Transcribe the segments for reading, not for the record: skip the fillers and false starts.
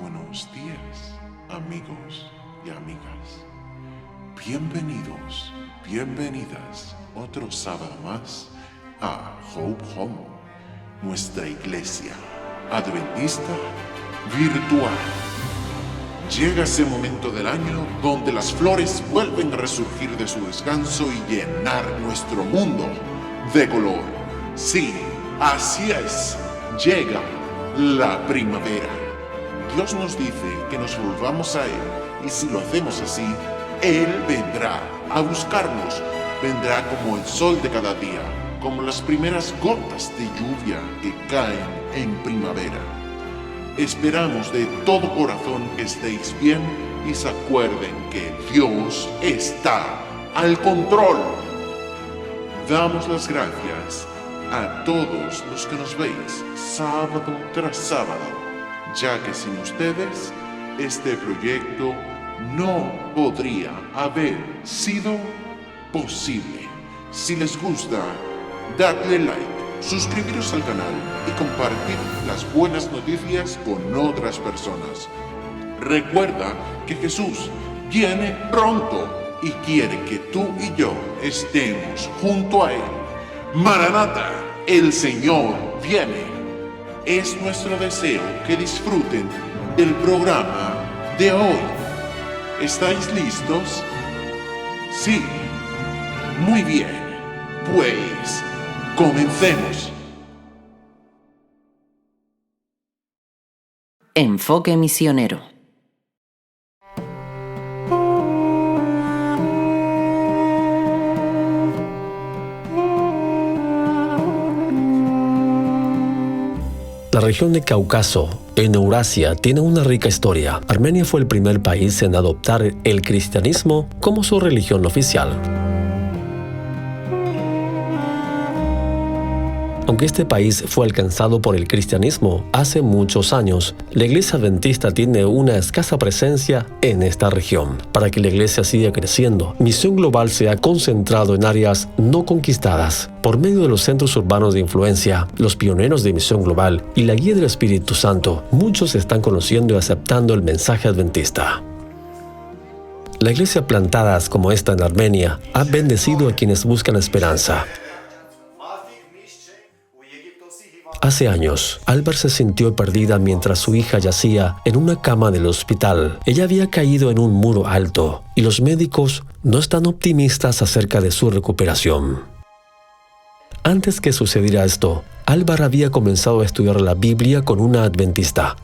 buenos días, amigos y amigas. Bienvenidos, bienvenidas otro sábado más a Hope Home, nuestra iglesia adventista virtual. Llega ese momento del año donde las flores vuelven a resurgir de su descanso y llenar nuestro mundo de color. Sí, así es, llega la primavera. Dios nos dice que nos volvamos a Él, y si lo hacemos así, Él vendrá a buscarnos. Vendrá como el sol de cada día, como las primeras gotas de lluvia que caen en primavera. Esperamos de todo corazón que estéis bien y se acuerden que Dios está al control. Damos las gracias a todos los que nos veis sábado tras sábado, ya que sin ustedes este proyecto no podría haber sido posible. Si les gusta, dadle like, suscribiros al canal y compartir las buenas noticias con otras personas. Recuerda que Jesús viene pronto y quiere que tú y yo estemos junto a Él. Maranata, el Señor viene. Es nuestro deseo que disfruten del programa de hoy. ¿Estáis listos? Sí. Muy bien. Pues, comencemos. Enfoque misionero. La región de Cáucaso, en Eurasia, tiene una rica historia. Armenia fue el primer país en adoptar el cristianismo como su religión oficial. Aunque este país fue alcanzado por el cristianismo hace muchos años, la Iglesia Adventista tiene una escasa presencia en esta región. Para que la Iglesia siga creciendo, Misión Global se ha concentrado en áreas no conquistadas. Por medio de los centros urbanos de influencia, los pioneros de Misión Global y la guía del Espíritu Santo, muchos están conociendo y aceptando el mensaje adventista. La iglesia plantadas como esta en Armenia ha bendecido a quienes buscan esperanza. Hace años, Álvar se sintió perdida mientras su hija yacía en una cama del hospital. Ella había caído en un muro alto y los médicos no están optimistas acerca de su recuperación. Antes que sucediera esto, Álvar había comenzado a estudiar la Biblia con una adventista.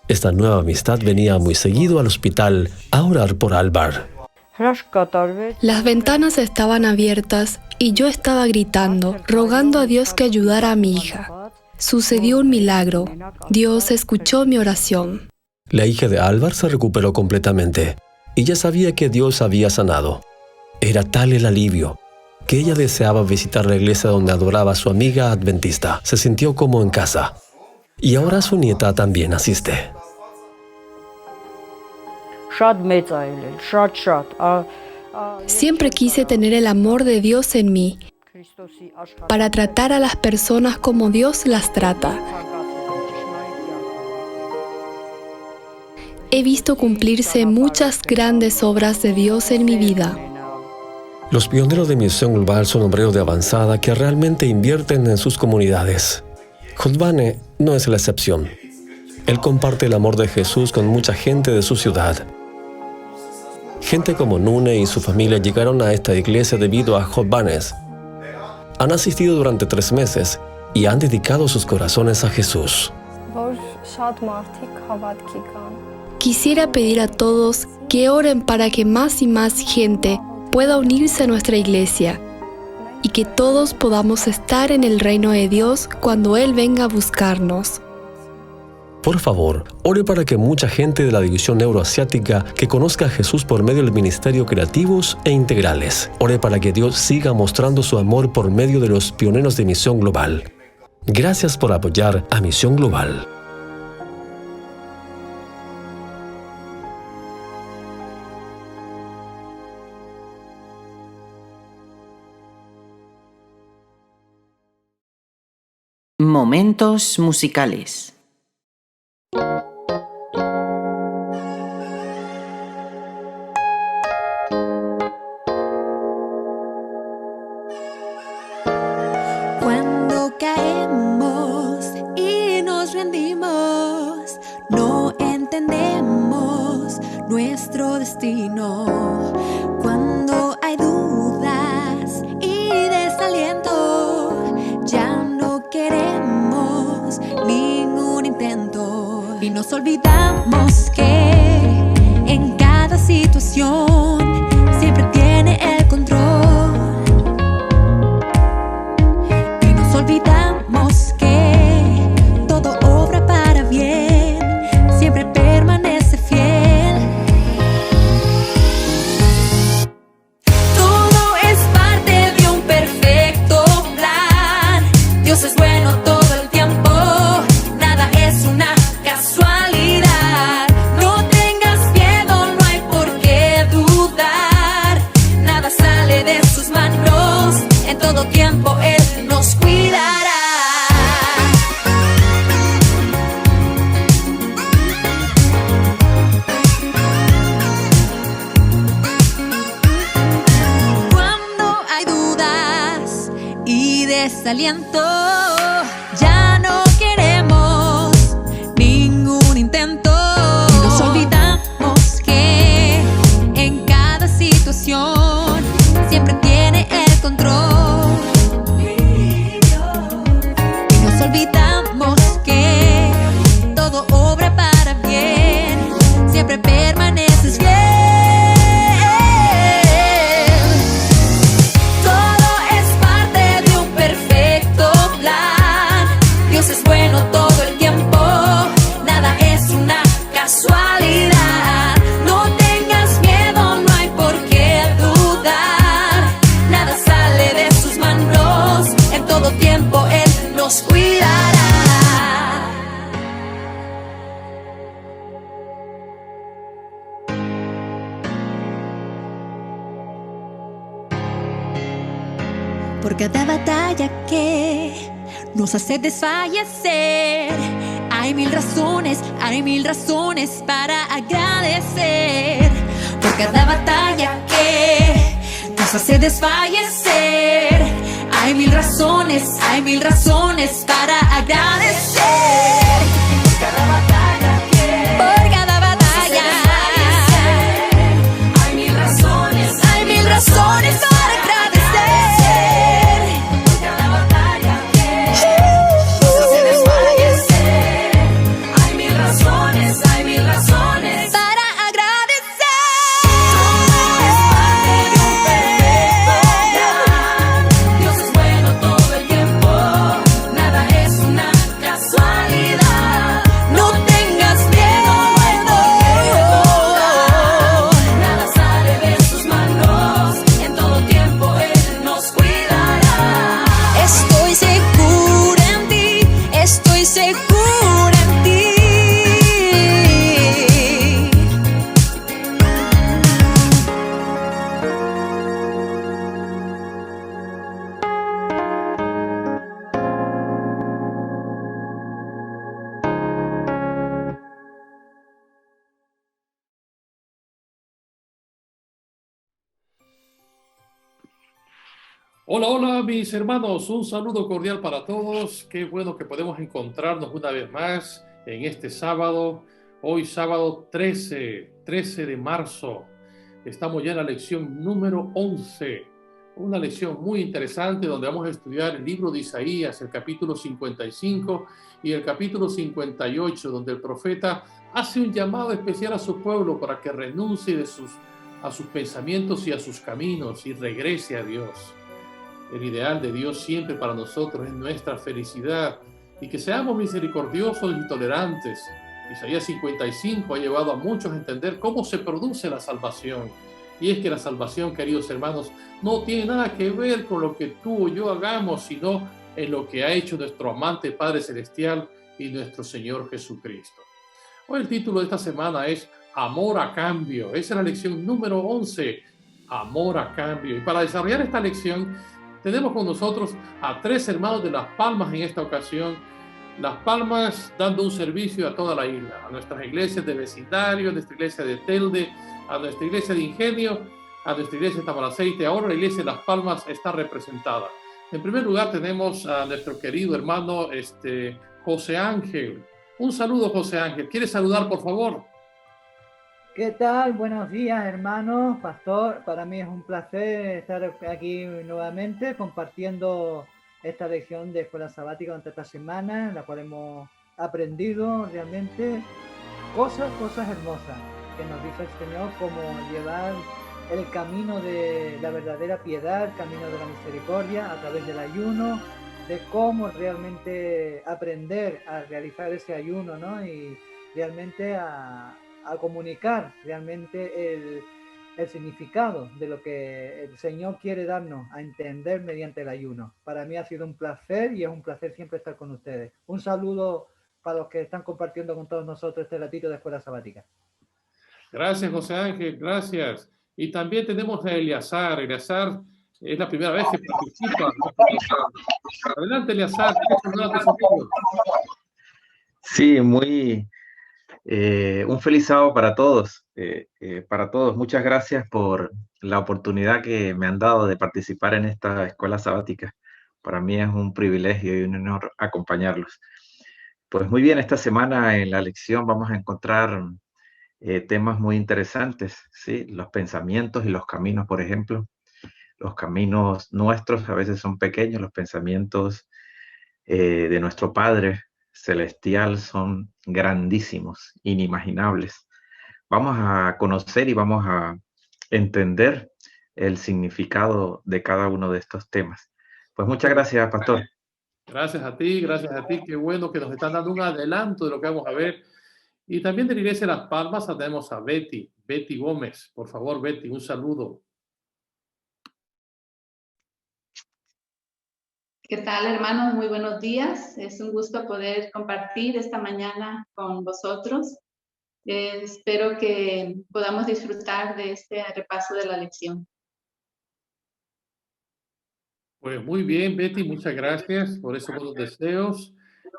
Esta nueva amistad venía muy seguido al hospital a orar por Álvar. Las ventanas estaban abiertas y yo estaba gritando, rogando a Dios que ayudara a mi hija. Sucedió un milagro. Dios escuchó mi oración. La hija de Álvar se recuperó completamente. Ella sabía que Dios había sanado. Era tal el alivio que ella deseaba visitar la iglesia donde adoraba a su amiga adventista. Se sintió como en casa. Y ahora su nieta también asiste. Siempre quise tener el amor de Dios en mí, para tratar a las personas como Dios las trata. He visto cumplirse muchas grandes obras de Dios en mi vida. Los pioneros de Misión Global son obreros de avanzada que realmente invierten en sus comunidades. Jodvane no es la excepción. Él comparte el amor de Jesús con mucha gente de su ciudad. Gente como Nune y su familia llegaron a esta iglesia debido a Jodvanes. Han asistido durante 3 meses y han dedicado sus corazones a Jesús. Quisiera pedir a todos que oren para que más y más gente pueda unirse a nuestra iglesia y que todos podamos estar en el reino de Dios cuando Él venga a buscarnos. Por favor, ore para que mucha gente de la división euroasiática que conozca a Jesús por medio del ministerio Creativos e Integrales. Ore para que Dios siga mostrando su amor por medio de los pioneros de Misión Global. Gracias por apoyar a Misión Global. Momentos musicales. nos olvidamos que en cada situación siempre tiene el control. Y nos olvidamos que todo obra para bien, siempre permanece fiel. Todo es parte de un perfecto plan. Dios es bueno todo el tiempo, nada es una casualidad. No tengas miedo, no hay por qué dudar. Nada sale de sus manos, en todo tiempo Él nos cuidará. Cuando hay dudas y desaliento, ya no queremos ningún intento. Nos olvidamos que en cada situación siempre tiene el control. Y nos olvidamos que todo obra para bien, siempre permaneces fiel. Todo es parte de un perfecto plan. Dios es bueno todo el tiempo, nada es una casualidad. No tengas miedo, no hay por qué dudar. Nada sale de sus manos, en todo tiempo Él nos cuidará. Por cada batalla que nos hace desfallecer, hay mil razones para agradecer. Por cada batalla que nos hace desfallecer, hay mil razones para agradecer. Por cada batalla que por cada batalla hay mil razones para agradecer. Por cada batalla que nos hace desfallecer, hay mil razones para agradecer. Todo es parte de un perfecto plan. Dios es bueno todo el tiempo, nada es una casualidad. No tengas miedo, nada sale de sus manos, en todo tiempo Él nos cuidará. Estoy segura en ti, estoy segura en ti. Hola, hola mis hermanos, un saludo cordial para todos. Qué bueno que podemos encontrarnos una vez más en este sábado. Hoy sábado 13 de marzo. Estamos ya en la lección número 11. Una lección muy interesante donde vamos a estudiar el libro de Isaías, el capítulo 55 y el capítulo 58, donde el profeta hace un llamado especial a su pueblo para que renuncie a sus pensamientos y a sus caminos y regrese a Dios. El ideal de Dios siempre para nosotros es nuestra felicidad y que seamos misericordiosos y tolerantes. Isaías 55 ha llevado a muchos a entender cómo se produce la salvación. Y es que la salvación, queridos hermanos, no tiene nada que ver con lo que tú o yo hagamos, sino en lo que ha hecho nuestro amante Padre Celestial y nuestro Señor Jesucristo. Hoy el título de esta semana es Amor a Cambio. Esa es la lección número 11, Amor a Cambio. Y para desarrollar esta lección, tenemos con nosotros a 3 hermanos de Las Palmas en esta ocasión. Las Palmas dando un servicio a toda la isla, a nuestras iglesias de vecindario, a nuestra iglesia de Telde, a nuestra iglesia de Ingenio, a nuestra iglesia de Tamaraceite. Ahora la iglesia de Las Palmas está representada. En primer lugar tenemos a nuestro querido hermano José Ángel. Un saludo, José Ángel. ¿Quieres saludar, por favor? ¿Qué tal? Buenos días, hermanos, pastor. Para mí es un placer estar aquí nuevamente compartiendo esta lección de escuela sabática durante esta semana, en la cual hemos aprendido realmente cosas hermosas que nos dice el Señor, como llevar el camino de la verdadera piedad, el camino de la misericordia a través del ayuno, de cómo realmente aprender a realizar ese ayuno, ¿no? Y realmente a comunicar realmente el significado de lo que el Señor quiere darnos a entender mediante el ayuno. Para mí ha sido un placer y es un placer siempre estar con ustedes. Un saludo para los que están compartiendo con todos nosotros este ratito de Escuela Sabática. Gracias, José Ángel, gracias. Y también tenemos a Eleazar. Eleazar es la primera vez que participa. Adelante, Eleazar. Sí, un feliz sábado para todos. Muchas gracias por la oportunidad que me han dado de participar en esta escuela sabática. Para mí es un privilegio y un honor acompañarlos. Pues muy bien, esta semana en la lección vamos a encontrar temas muy interesantes, ¿sí? Los pensamientos y los caminos, por ejemplo. Los caminos nuestros a veces son pequeños, los pensamientos de nuestro Padre Celestial son grandísimos, inimaginables. Vamos a conocer y vamos a entender el significado de cada uno de estos temas. Pues muchas gracias, Pastor. Gracias a ti, gracias a ti. Qué bueno que nos están dando un adelanto de lo que vamos a ver. Y también de la Iglesia de Las Palmas tenemos a Betty Gómez. Por favor, Betty, un saludo. ¿Qué tal, hermanos? Muy buenos días. Es un gusto poder compartir esta mañana con vosotros. Espero que podamos disfrutar de este repaso de la lección. Pues muy bien, Betty, muchas gracias por esos buenos deseos.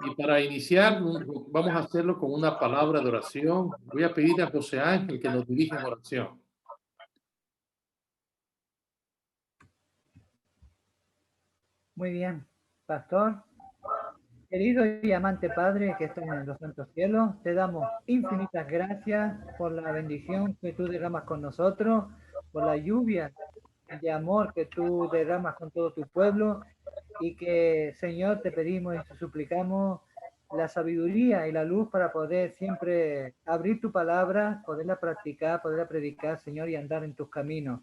Y para iniciar, vamos a hacerlo con una palabra de oración. Voy a pedir a José Ángel que nos dirija en oración. Muy bien, Pastor. Querido y amante Padre que estás en los santos cielos, te damos infinitas gracias por la bendición que tú derramas con nosotros, por la lluvia de amor que tú derramas con todo tu pueblo, y que, Señor, te pedimos y te suplicamos la sabiduría y la luz para poder siempre abrir tu palabra, poderla practicar, poderla predicar, Señor, y andar en tus caminos.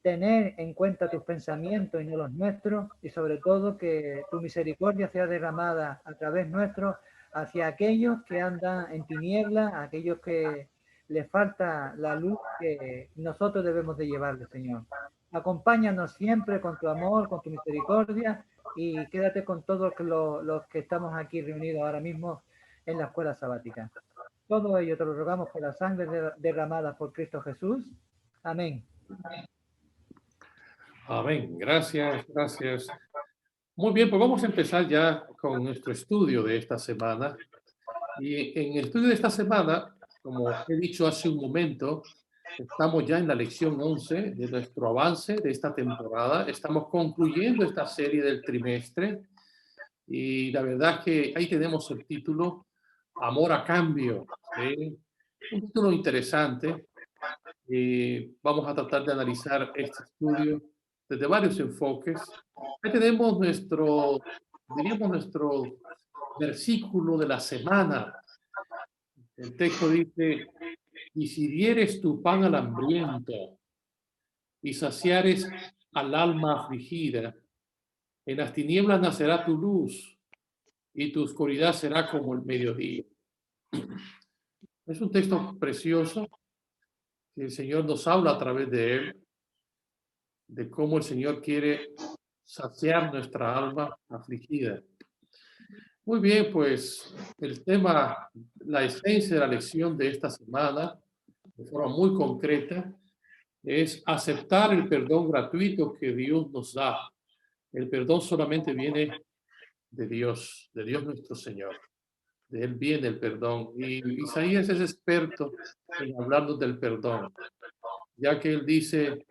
Tener en cuenta tus pensamientos y no los nuestros, y sobre todo que tu misericordia sea derramada a través nuestro hacia aquellos que andan en tinieblas, aquellos que les falta la luz que nosotros debemos de llevarle, Señor. Acompáñanos siempre con tu amor, con tu misericordia, y quédate con todos los que estamos aquí reunidos ahora mismo en la escuela sabática. Todo ello te lo rogamos por la sangre derramada por Cristo Jesús. Amén. Amén. Gracias, gracias. Muy bien, pues vamos a empezar ya con nuestro estudio de esta semana. Y en el estudio de esta semana, como he dicho hace un momento, estamos ya en la lección 11 de nuestro avance de esta temporada. Estamos concluyendo esta serie del trimestre. Y la verdad es que ahí tenemos el título Amor a Cambio. ¿Sí? Un título interesante. Vamos a tratar de analizar este estudio desde varios enfoques. Ahí tenemos nuestro versículo de la semana. El texto dice: y si dieres tu pan al hambriento y saciares al alma afligida, en las tinieblas nacerá tu luz y tu oscuridad será como el mediodía. Es un texto precioso que el Señor nos habla a través de él, de cómo el Señor quiere saciar nuestra alma afligida. Muy bien, pues el tema, la esencia de la lección de esta semana, de forma muy concreta, es aceptar el perdón gratuito que Dios nos da. El perdón solamente viene de Dios nuestro Señor. De Él viene el perdón. Y Isaías es experto en hablarnos del perdón, ya que Él dice: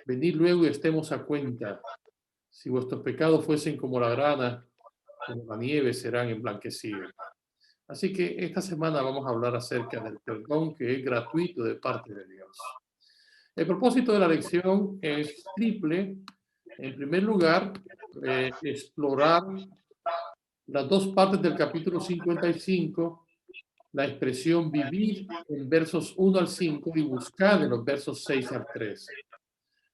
venid luego y estemos a cuenta. Si vuestros pecados fuesen como la grana, como la nieve serán emblanquecidos. Así que esta semana vamos a hablar acerca del perdón que es gratuito de parte de Dios. El propósito de la lección es triple. En primer lugar, explorar las dos partes del capítulo 55 la expresión vivir en versos 1 al 5 y buscar en los versos 6 al 13.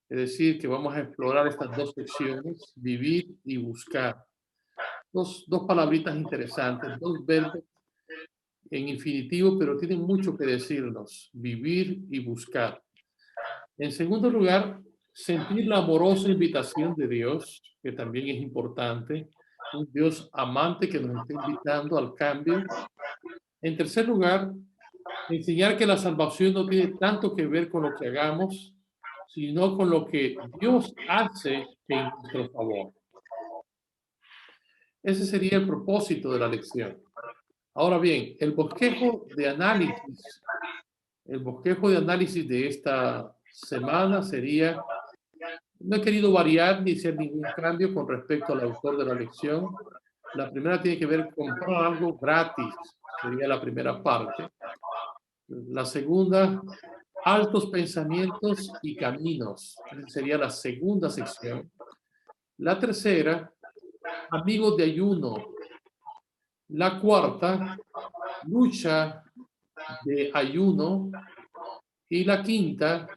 Es decir, que vamos a explorar estas dos secciones, vivir y buscar. Dos palabritas interesantes, dos verbos en infinitivo, pero tienen mucho que decirnos, vivir y buscar. En segundo lugar, sentir la amorosa invitación de Dios, que también es importante, un Dios amante que nos está invitando al cambio. En tercer lugar, enseñar que la salvación no tiene tanto que ver con lo que hagamos, sino con lo que Dios hace en nuestro favor. Ese sería el propósito de la lección. Ahora bien, el bosquejo de análisis de esta semana sería, no he querido variar ni hacer ningún cambio con respecto al autor de la lección. La primera tiene que ver con comprar algo gratis, sería la primera parte. La segunda, altos pensamientos y caminos, sería la segunda sección. La tercera, amigos de ayuno. La cuarta, lucha de ayuno. Y la quinta,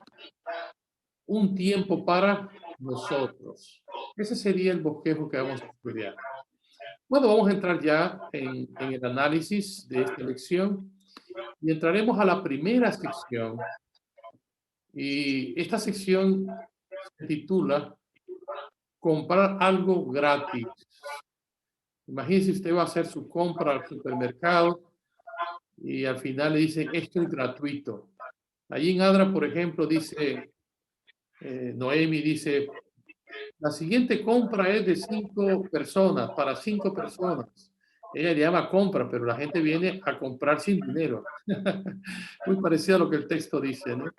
un tiempo para nosotros. Ese sería el bosquejo que vamos a estudiar. Bueno, vamos a entrar ya en el análisis de esta lección y entraremos a la primera sección. Y esta sección se titula comprar algo gratis. Imagínese, usted va a hacer su compra al supermercado y al final le dicen, esto es gratuito. Allí en Adra, por ejemplo, dice, Noemi dice, la siguiente compra es de 5 personas, para 5 personas. Ella le llama compra, pero la gente viene a comprar sin dinero. Muy parecido a lo que el texto dice, ¿no?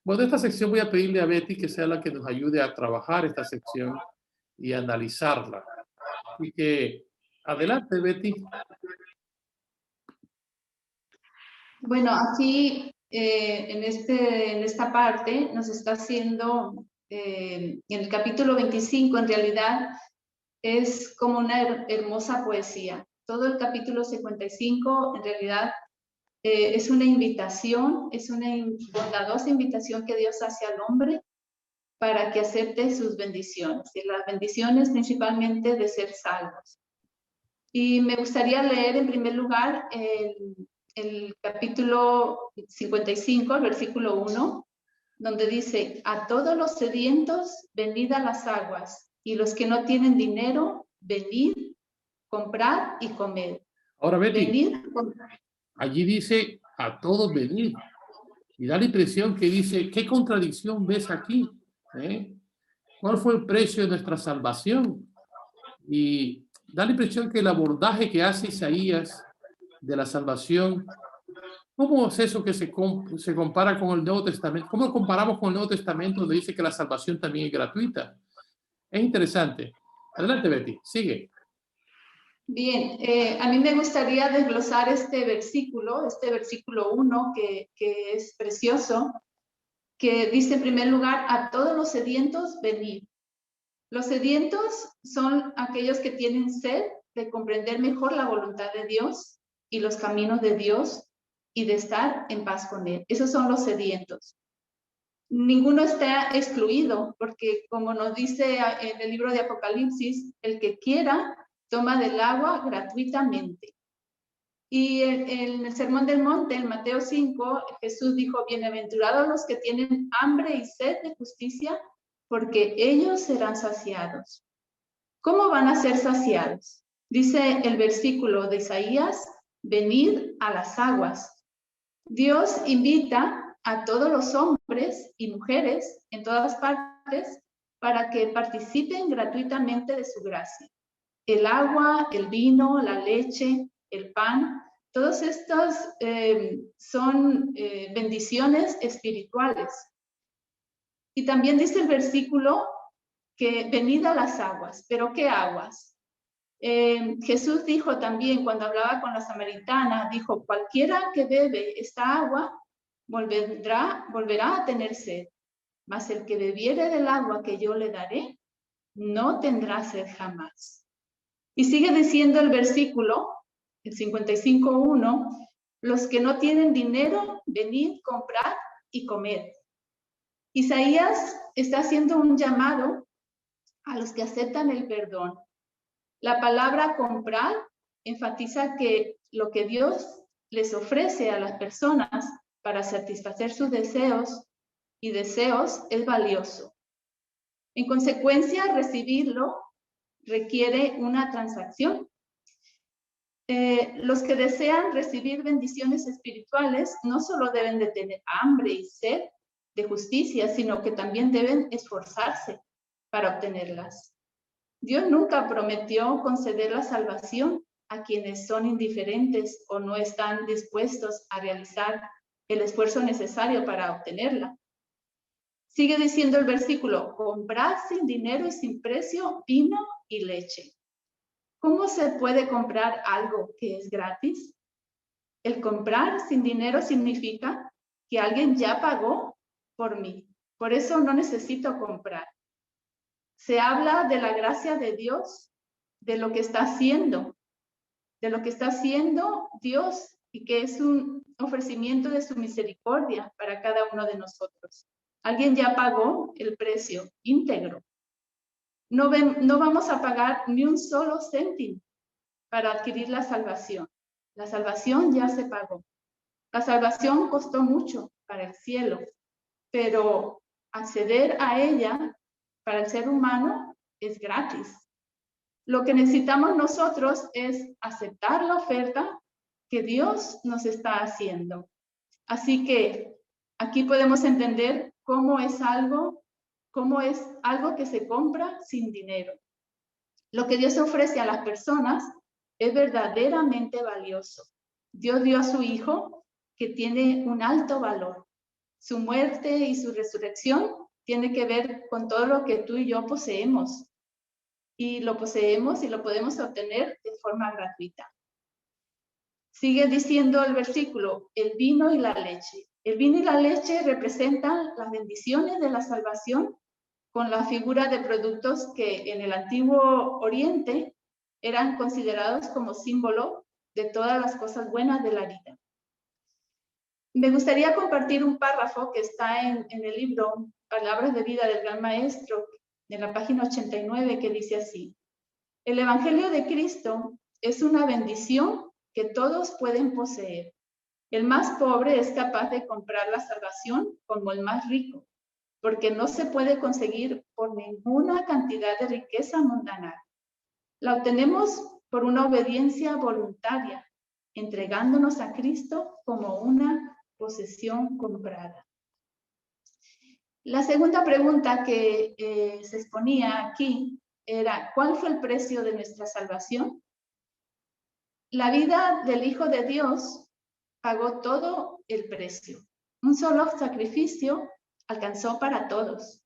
Bueno, esta sección voy a pedirle a Betty que sea la que nos ayude a trabajar esta sección y analizarla. Así que, adelante, Betty. Bueno, aquí en esta parte nos está haciendo, en el capítulo 25 en realidad es como una hermosa poesía. Todo el capítulo 55 en realidad es una invitación, es una bondadosa invitación que Dios hace al hombre para que acepte sus bendiciones, y las bendiciones principalmente de ser salvos. Y me gustaría leer en primer lugar el capítulo 55, el versículo 1, donde dice, a todos los sedientos, venid a las aguas, y los que no tienen dinero, venid, comprad y comed. Ahora, Betty, venid, allí dice, a todos venid. Y da la impresión que dice, ¿qué contradicción ves aquí? ¿Cuál fue el precio de nuestra salvación? Y da la impresión que el abordaje que hace Isaías de la salvación, ¿cómo es eso que se compara con el Nuevo Testamento? ¿Cómo lo comparamos con el Nuevo Testamento donde dice que la salvación también es gratuita? Es interesante. Adelante, Betty, sigue. Bien, a mí me gustaría desglosar este versículo 1, que es precioso, que dice en primer lugar, a todos los sedientos, venid. Los sedientos son aquellos que tienen sed de comprender mejor la voluntad de Dios y los caminos de Dios y de estar en paz con Él. Esos son los sedientos. Ninguno está excluido, porque como nos dice en el libro de Apocalipsis, el que quiera toma del agua gratuitamente. Y en el Sermón del Monte, en Mateo 5, Jesús dijo, bienaventurados los que tienen hambre y sed de justicia, porque ellos serán saciados. ¿Cómo van a ser saciados? Dice el versículo de Isaías, venid a las aguas. Dios invita a todos los hombres y mujeres en todas partes para que participen gratuitamente de su gracia. El agua, el vino, la leche, el pan, todos estos son bendiciones espirituales. Y también dice el versículo que venid a las aguas. ¿Pero qué aguas? Jesús dijo también cuando hablaba con la samaritana, dijo, cualquiera que bebe esta agua volverá a tener sed, mas el que bebiere del agua que yo le daré, no tendrá sed jamás. Y sigue diciendo el versículo, el 55:1, Los que no tienen dinero, venid, comprad y comed. Isaías está haciendo un llamado a los que aceptan el perdón. La palabra comprar enfatiza que lo que Dios les ofrece a las personas para satisfacer sus deseos es valioso. En consecuencia, recibirlo requiere una transacción. Los que desean recibir bendiciones espirituales no solo deben de tener hambre y sed de justicia, sino que también deben esforzarse para obtenerlas. Dios nunca prometió conceder la salvación a quienes son indiferentes o no están dispuestos a realizar el esfuerzo necesario para obtenerla. Sigue diciendo el versículo, comprad sin dinero y sin precio vino y leche. ¿Cómo se puede comprar algo que es gratis? El comprar sin dinero significa que alguien ya pagó por mí. Por eso no necesito comprar. Se habla de la gracia de Dios, de lo que está haciendo Dios y que es un ofrecimiento de su misericordia para cada uno de nosotros. Alguien ya pagó el precio íntegro. No vamos a pagar ni un solo céntimo para adquirir la salvación. La salvación ya se pagó. La salvación costó mucho para el cielo, pero acceder a ella para el ser humano es gratis. Lo que necesitamos nosotros es aceptar la oferta que Dios nos está haciendo. Así que aquí podemos entender cómo es algo que se compra sin dinero. Lo que Dios ofrece a las personas es verdaderamente valioso. Dios dio a su Hijo que tiene un alto valor. Su muerte y su resurrección tiene que ver con todo lo que tú y yo poseemos. Y lo poseemos y lo podemos obtener de forma gratuita. Sigue diciendo el versículo, el vino y la leche. El vino y la leche representan las bendiciones de la salvación con la figura de productos que en el Antiguo Oriente eran considerados como símbolo de todas las cosas buenas de la vida. Me gustaría compartir un párrafo que está en el libro Palabras de Vida del Gran Maestro, en la página 89, que dice así: el Evangelio de Cristo es una bendición que todos pueden poseer. El más pobre es capaz de comprar la salvación como el más rico, porque no se puede conseguir por ninguna cantidad de riqueza mundana. La obtenemos por una obediencia voluntaria, entregándonos a Cristo como una posesión comprada. La segunda pregunta que se exponía aquí era, ¿cuál fue el precio de nuestra salvación? La vida del Hijo de Dios pagó todo el precio. Un solo sacrificio alcanzó para todos.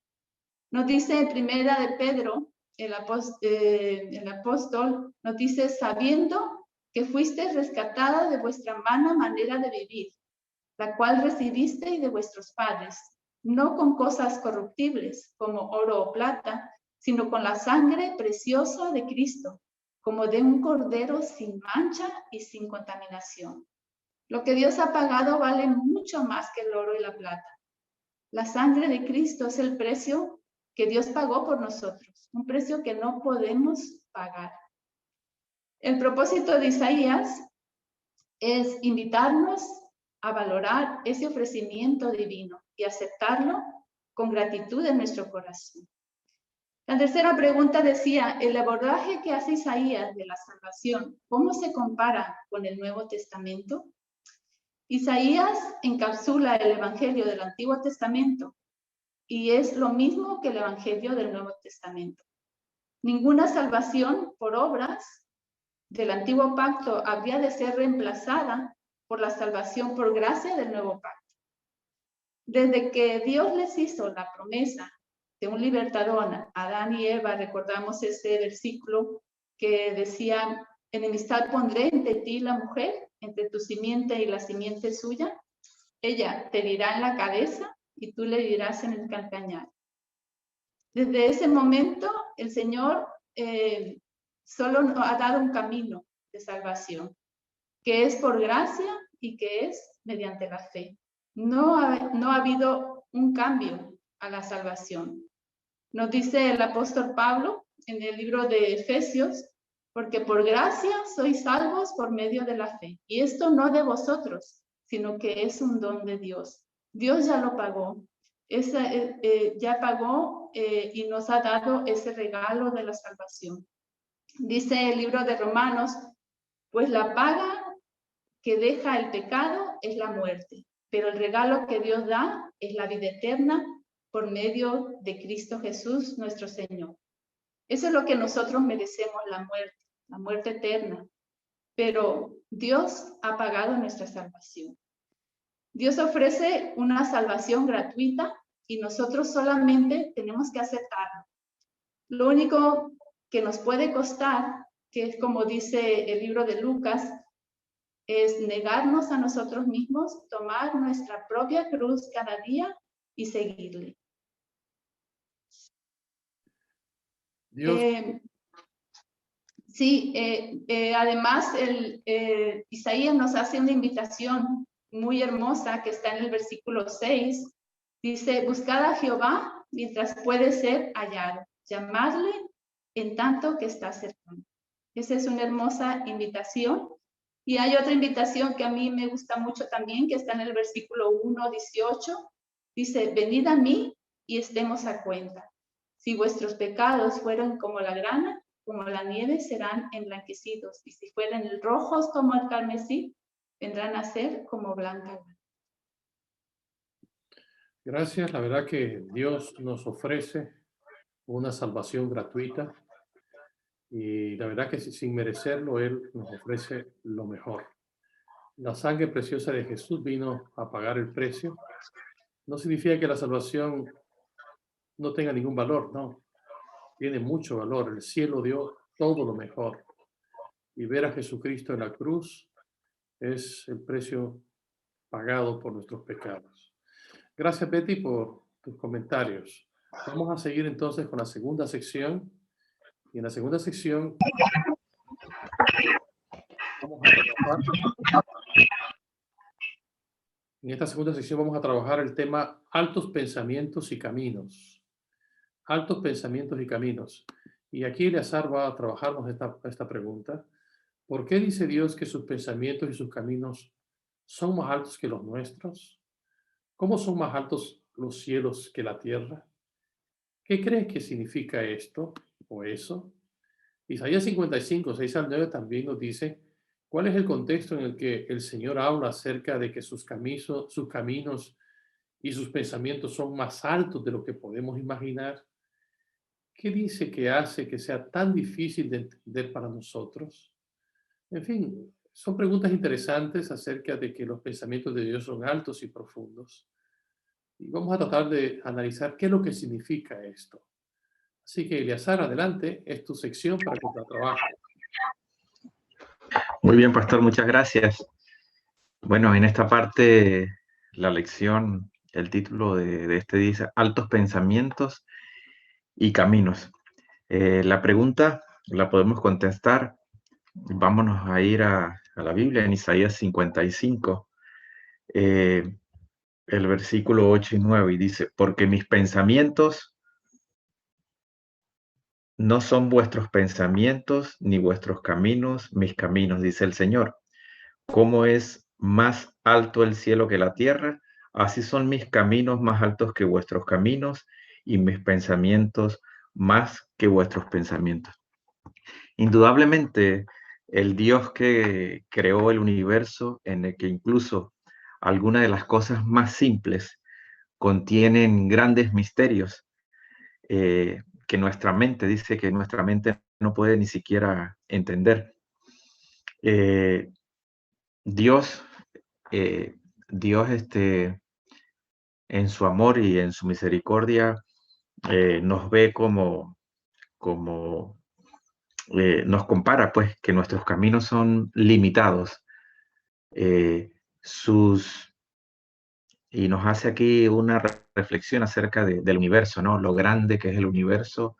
Nos dice en Primera de Pedro, el apóstol, nos dice, sabiendo que fuisteis rescatada de vuestra vana manera de vivir, la cual recibisteis de vuestros padres, no con cosas corruptibles como oro o plata, sino con la sangre preciosa de Cristo, como de un cordero sin mancha y sin contaminación. Lo que Dios ha pagado vale mucho más que el oro y la plata. La sangre de Cristo es el precio que Dios pagó por nosotros, un precio que no podemos pagar. El propósito de Isaías es invitarnos a valorar ese ofrecimiento divino y aceptarlo con gratitud en nuestro corazón. La tercera pregunta decía, el abordaje que hace Isaías de la salvación, ¿cómo se compara con el Nuevo Testamento? Isaías encapsula el Evangelio del Antiguo Testamento y es lo mismo que el Evangelio del Nuevo Testamento. Ninguna salvación por obras del Antiguo Pacto habría de ser reemplazada por la salvación por gracia del Nuevo Pacto. Desde que Dios les hizo la promesa de un libertador a Adán y Eva, recordamos ese versículo que decía, enemistad pondré entre ti y la mujer, entre tu simiente y la simiente suya. Ella te herirá en la cabeza y tú le herirás en el calcañar. Desde ese momento, el Señor solo nos ha dado un camino de salvación, que es por gracia y que es mediante la fe. No ha habido un cambio a la salvación. Nos dice el apóstol Pablo en el libro de Efesios, porque por gracia sois salvos por medio de la fe. Y esto no de vosotros, sino que es un don de Dios. Dios ya lo pagó. Ya pagó y nos ha dado ese regalo de la salvación. Dice el libro de Romanos, pues la paga que deja el pecado es la muerte, pero el regalo que Dios da es la vida eterna por medio de Cristo Jesús, nuestro Señor. Eso es lo que nosotros merecemos, la muerte eterna. Pero Dios ha pagado nuestra salvación. Dios ofrece una salvación gratuita y nosotros solamente tenemos que aceptarlo. Lo único que nos puede costar, que es como dice el libro de Lucas, es negarnos a nosotros mismos, tomar nuestra propia cruz cada día y seguirle. Dios. Además, Isaías nos hace una invitación muy hermosa que está en el versículo 6. Dice, buscad a Jehová mientras puede ser hallado, llamadle en tanto que está cercano. Esa es una hermosa invitación. Y hay otra invitación que a mí me gusta mucho también, que está en el versículo 1:18. Dice, venid a mí y estemos a cuenta. Si vuestros pecados fueron como la grana, como la nieve, serán emblanquecidos. Y si fueren rojos como el carmesí, vendrán a ser como blanca lana. Gracias. La verdad que Dios nos ofrece una salvación gratuita. Y la verdad que sin merecerlo, Él nos ofrece lo mejor. La sangre preciosa de Jesús vino a pagar el precio. No significa que la salvación no tenga ningún valor, no. Tiene mucho valor. El cielo dio todo lo mejor. Y ver a Jesucristo en la cruz es el precio pagado por nuestros pecados. Gracias, Betty, por tus comentarios. Vamos a seguir entonces con la segunda sección. Y en la segunda sección vamos a trabajar el tema altos pensamientos y caminos. Altos pensamientos y caminos. Y aquí Eleazar va a trabajarnos esta pregunta. ¿Por qué dice Dios que sus pensamientos y sus caminos son más altos que los nuestros? ¿Cómo son más altos los cielos que la tierra? ¿Qué crees que significa esto o eso? Isaías 55, 6-9 también nos dice cuál es el contexto en el que el Señor habla acerca de que sus caminos y sus pensamientos son más altos de lo que podemos imaginar. ¿Qué dice que hace que sea tan difícil de entender para nosotros? En fin, son preguntas interesantes acerca de que los pensamientos de Dios son altos y profundos. Y vamos a tratar de analizar qué es lo que significa esto. Así que, Eleazar, adelante, es tu sección para que te trabajes. Muy bien, pastor, muchas gracias. Bueno, en esta parte, la lección, el título de este dice Altos Pensamientos y Caminos. La pregunta la podemos contestar. Vámonos a ir a la Biblia en Isaías 55, el versículo 8 y 9, y dice, porque mis pensamientos no son vuestros pensamientos, ni vuestros caminos, mis caminos, dice el Señor. Como es más alto el cielo que la tierra, así son mis caminos más altos que vuestros caminos, y mis pensamientos más que vuestros pensamientos. Indudablemente, el Dios que creó el universo, en el que incluso algunas de las cosas más simples contienen grandes misterios, que nuestra mente dice que nuestra mente no puede ni siquiera entender. Dios, en su amor y en su misericordia, nos ve como nos compara, pues, que nuestros caminos son limitados. Y nos hace aquí una reflexión acerca del universo, ¿no? Lo grande que es el universo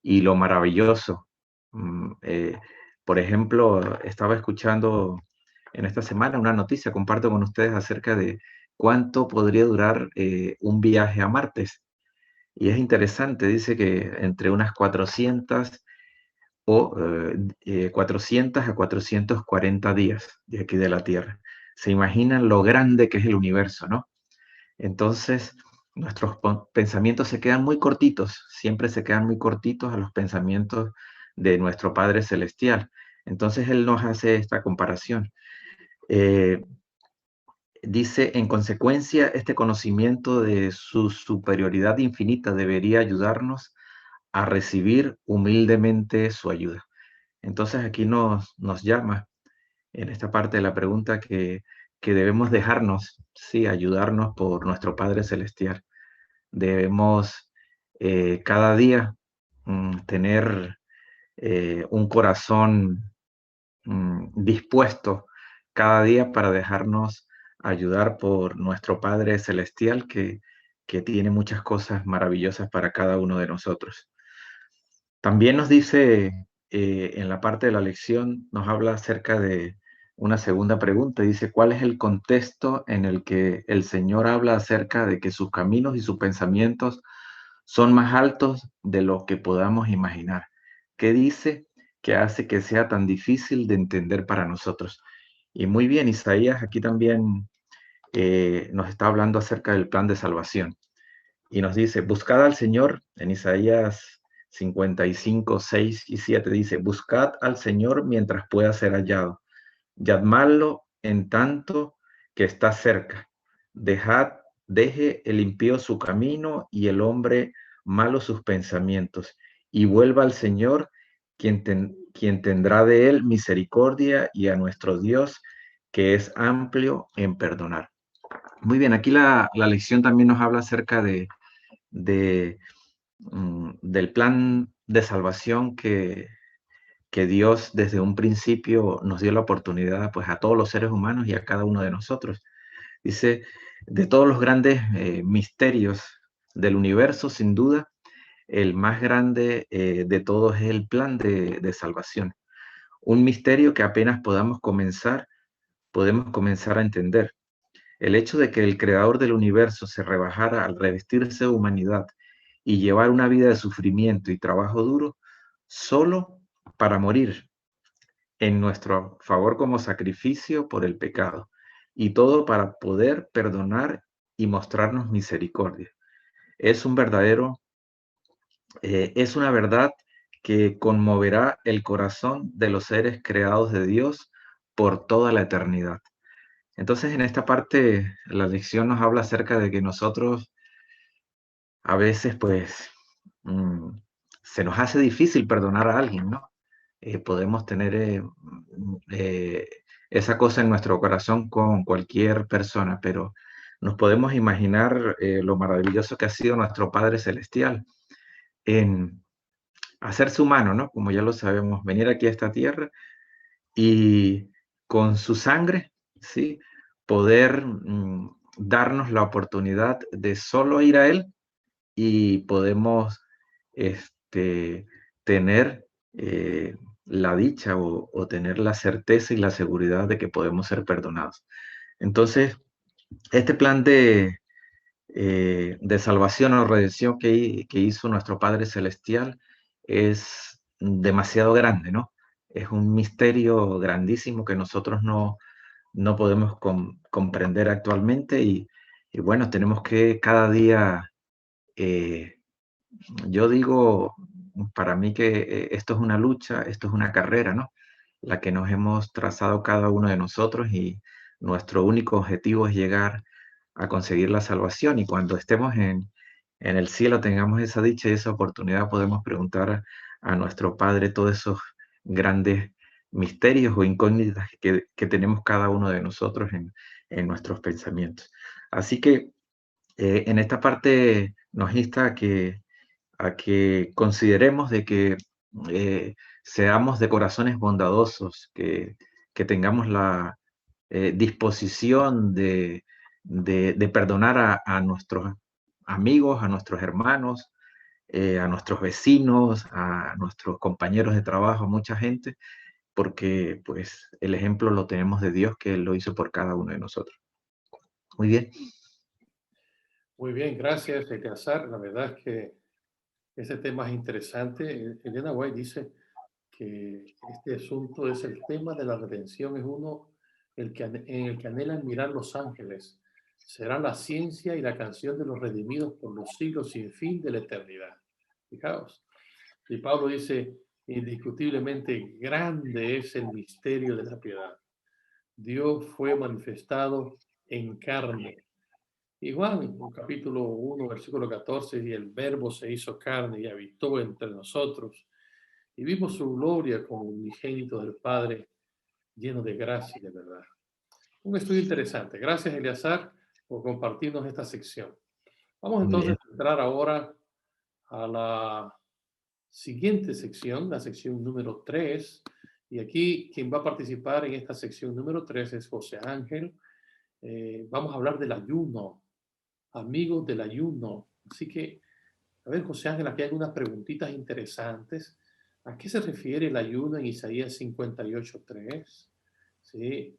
y lo maravilloso. Por ejemplo, estaba escuchando en esta semana una noticia, comparto con ustedes acerca de cuánto podría durar un viaje a Marte. Y es interesante, dice que entre unas 400 a 440 días de aquí de la Tierra. Se imaginan lo grande que es el universo, ¿no? Entonces, nuestros pensamientos se quedan muy cortitos, siempre se quedan muy cortitos a los pensamientos de nuestro Padre Celestial. Entonces, Él nos hace esta comparación. Dice, en consecuencia, este conocimiento de su superioridad infinita debería ayudarnos a recibir humildemente su ayuda. Entonces aquí nos llama en esta parte de la pregunta que debemos dejarnos, sí, ayudarnos por nuestro Padre Celestial. Debemos cada día tener un corazón dispuesto cada día para dejarnos ayudar por nuestro Padre Celestial que tiene muchas cosas maravillosas para cada uno de nosotros. También nos dice en la parte de la lección, nos habla acerca de una segunda pregunta. Dice, ¿cuál es el contexto en el que el Señor habla acerca de que sus caminos y sus pensamientos son más altos de lo que podamos imaginar? ¿Qué dice que hace que sea tan difícil de entender para nosotros? Y muy bien, Isaías aquí también nos está hablando acerca del plan de salvación. Y nos dice, buscad al Señor, en Isaías 55, 6 y 7 dice, buscad al Señor mientras pueda ser hallado, llamadlo en tanto que está cerca, deje el impío su camino y el hombre malo sus pensamientos, y vuelva al Señor, quien tendrá de él misericordia, y a nuestro Dios, que es amplio en perdonar. Muy bien, aquí la lección también nos habla acerca del plan de salvación que Dios desde un principio nos dio la oportunidad pues a todos los seres humanos y a cada uno de nosotros. Dice, de todos los grandes misterios del universo, sin duda, el más grande de todos es el plan de salvación. Un misterio que apenas podemos comenzar a entender. El hecho de que el creador del universo se rebajara al revestirse de humanidad y llevar una vida de sufrimiento y trabajo duro solo para morir en nuestro favor como sacrificio por el pecado, y todo para poder perdonar y mostrarnos misericordia. Es una verdad que conmoverá el corazón de los seres creados de Dios por toda la eternidad. Entonces, en esta parte, la lección nos habla acerca de que nosotros a veces, pues, se nos hace difícil perdonar a alguien, ¿no? Podemos tener esa cosa en nuestro corazón con cualquier persona, pero nos podemos imaginar lo maravilloso que ha sido nuestro Padre Celestial en hacerse humano, ¿no? Como ya lo sabemos, venir aquí a esta tierra y con su sangre, ¿sí? Poder darnos la oportunidad de solo ir a Él y podemos tener la dicha o tener la certeza y la seguridad de que podemos ser perdonados. Entonces, este plan de salvación o redención que hizo nuestro Padre Celestial es demasiado grande, ¿no? Es un misterio grandísimo que nosotros no podemos comprender actualmente y bueno, tenemos que cada día, yo digo, para mí que esto es una lucha, esto es una carrera, ¿no? La que nos hemos trazado cada uno de nosotros y nuestro único objetivo es llegar a conseguir la salvación, y cuando estemos en el cielo tengamos esa dicha y esa oportunidad, podemos preguntar a nuestro Padre todos esos grandes misterios o incógnitas que tenemos cada uno de nosotros en nuestros pensamientos. Así que en esta parte nos insta a que consideremos de que seamos de corazones bondadosos, que tengamos la disposición de perdonar a nuestros amigos, a nuestros hermanos, a nuestros vecinos, a nuestros compañeros de trabajo, a mucha gente porque pues el ejemplo lo tenemos de Dios, que Él lo hizo por cada uno de nosotros. Muy bien. Muy bien, gracias, Eleazar. La verdad es que ese tema es interesante. Elena White dice que este asunto es el tema de la redención, es uno en el que anhelan mirar los ángeles. Será la ciencia y la canción de los redimidos por los siglos sin fin de la eternidad. Fijaos. Y Pablo dice, indiscutiblemente grande es el misterio de la piedad. Dios fue manifestado en carne. Y Juan, en capítulo 1, versículo 14, y el verbo se hizo carne y habitó entre nosotros. Y vimos su gloria como unigénito del Padre, lleno de gracia y de verdad. Un estudio interesante. Gracias, Eleazar, por compartirnos esta sección. Vamos Muy entonces bien. a entrar ahora a la siguiente sección, la sección número 3. Y aquí quien va a participar en esta sección número 3 es José Ángel. Vamos a hablar del ayuno, amigos del ayuno. Así que, a ver, José Ángel, aquí hay algunas preguntitas interesantes. ¿A qué se refiere el ayuno en Isaías 58:3? ¿Sí?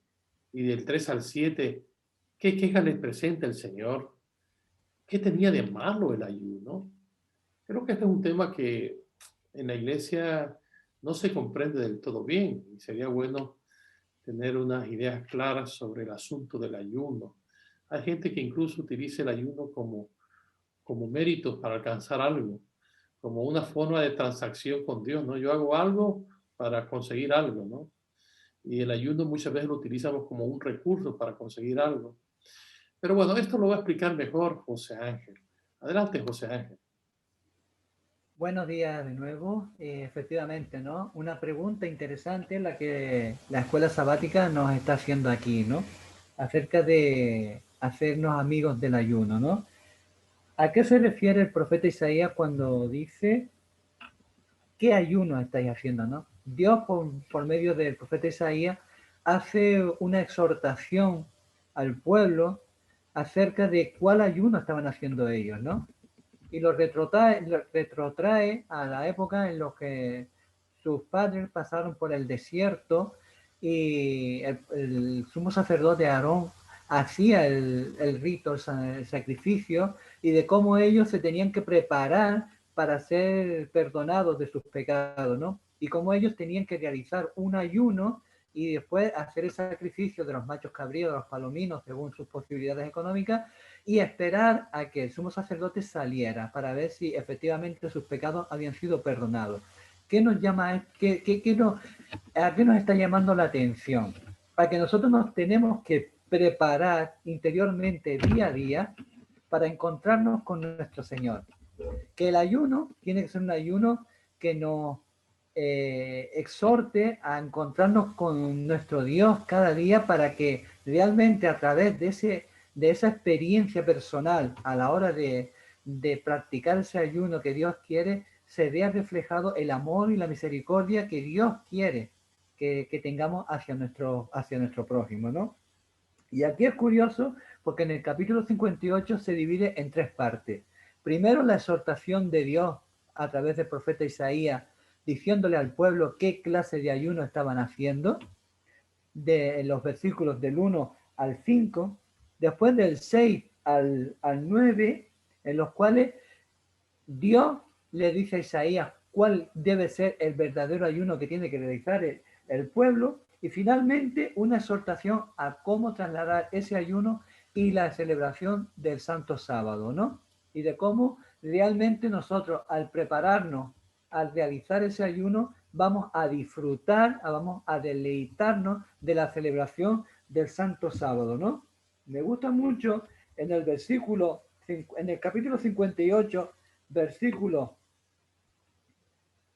Y del 3 al 7, ¿qué queja les presenta el Señor? ¿Qué tenía de malo el ayuno? Creo que este es un tema que en la iglesia no se comprende del todo bien y sería bueno tener unas ideas claras sobre el asunto del ayuno. Hay gente que incluso utiliza el ayuno como mérito para alcanzar algo, como una forma de transacción con Dios, ¿no? Yo hago algo para conseguir algo, ¿no? Y el ayuno muchas veces lo utilizamos como un recurso para conseguir algo. Pero bueno, esto lo va a explicar mejor José Ángel. Adelante, José Ángel. Buenos días de nuevo. Efectivamente, ¿no? Una pregunta interesante la que la escuela sabática nos está haciendo aquí, ¿no? Acerca de hacernos amigos del ayuno, ¿no? ¿A qué se refiere el profeta Isaías cuando dice qué ayuno estáis haciendo, ¿no? Dios, por medio del profeta Isaías, hace una exhortación al pueblo acerca de cuál ayuno estaban haciendo ellos, ¿no? Y lo retrotrae a la época en la que sus padres pasaron por el desierto y el sumo sacerdote Aarón hacía el rito, el sacrificio, y de cómo ellos se tenían que preparar para ser perdonados de sus pecados, ¿no? Y cómo ellos tenían que realizar un ayuno y después hacer el sacrificio de los machos cabríos, de los palominos, según sus posibilidades económicas, y esperar a que el sumo sacerdote saliera para ver si efectivamente sus pecados habían sido perdonados. ¿Qué nos llama? ¿A qué nos está llamando la atención? Para que nosotros nos tenemos que preparar interiormente día a día para encontrarnos con nuestro Señor. Que el ayuno tiene que ser un ayuno que nos exhorte a encontrarnos con nuestro Dios cada día para que realmente a través de esa experiencia personal a la hora de practicar ese ayuno que Dios quiere, se vea reflejado el amor y la misericordia que Dios quiere que tengamos hacia nuestro prójimo, ¿no? Y aquí es curioso porque en el capítulo 58 se divide en tres partes. Primero, la exhortación de Dios a través del profeta Isaías, diciéndole al pueblo qué clase de ayuno estaban haciendo, de los versículos del 1 al 5, después del 6 al 9, en los cuales Dios le dice a Isaías cuál debe ser el verdadero ayuno que tiene que realizar el pueblo, y finalmente una exhortación a cómo trasladar ese ayuno y la celebración del Santo Sábado, ¿no? Y de cómo realmente nosotros al prepararnos, al realizar ese ayuno, vamos a disfrutar, vamos a deleitarnos de la celebración del Santo Sábado, ¿no? Me gusta mucho en el capítulo 58, versículo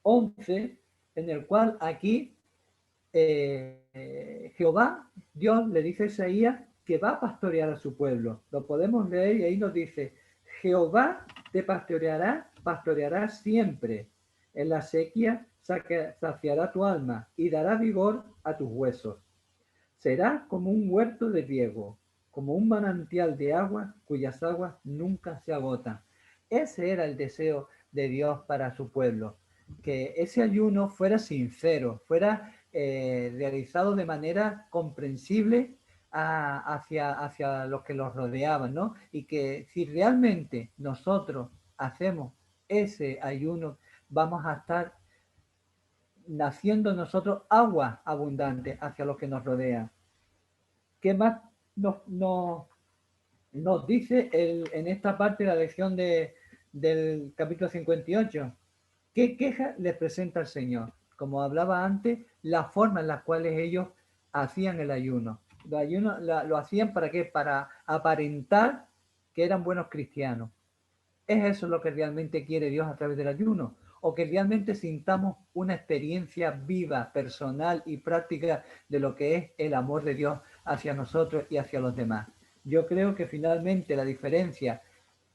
11, en el cual aquí Jehová, Dios le dice a Isaías que va a pastorear a su pueblo. Lo podemos leer y ahí nos dice, Jehová te pastoreará siempre. En la sequía saciará tu alma y dará vigor a tus huesos. Será como un huerto de riego, como un manantial de agua cuyas aguas nunca se agotan. Ese era el deseo de Dios para su pueblo, que ese ayuno fuera sincero, fuera realizado de manera comprensible hacia los que los rodeaban, ¿no? Y que si realmente nosotros hacemos ese ayuno, vamos a estar naciendo nosotros agua abundante hacia los que nos rodean. ¿Qué más nos dice en esta parte de la lección del capítulo 58? ¿Qué queja les presenta el Señor? Como hablaba antes, la forma en la cual ellos hacían el ayuno. El ayuno lo hacían ¿para qué? Para aparentar que eran buenos cristianos. ¿Es eso lo que realmente quiere Dios a través del ayuno? ¿O que realmente sintamos una experiencia viva, personal y práctica de lo que es el amor de Dios hacia nosotros y hacia los demás? Yo creo que finalmente la diferencia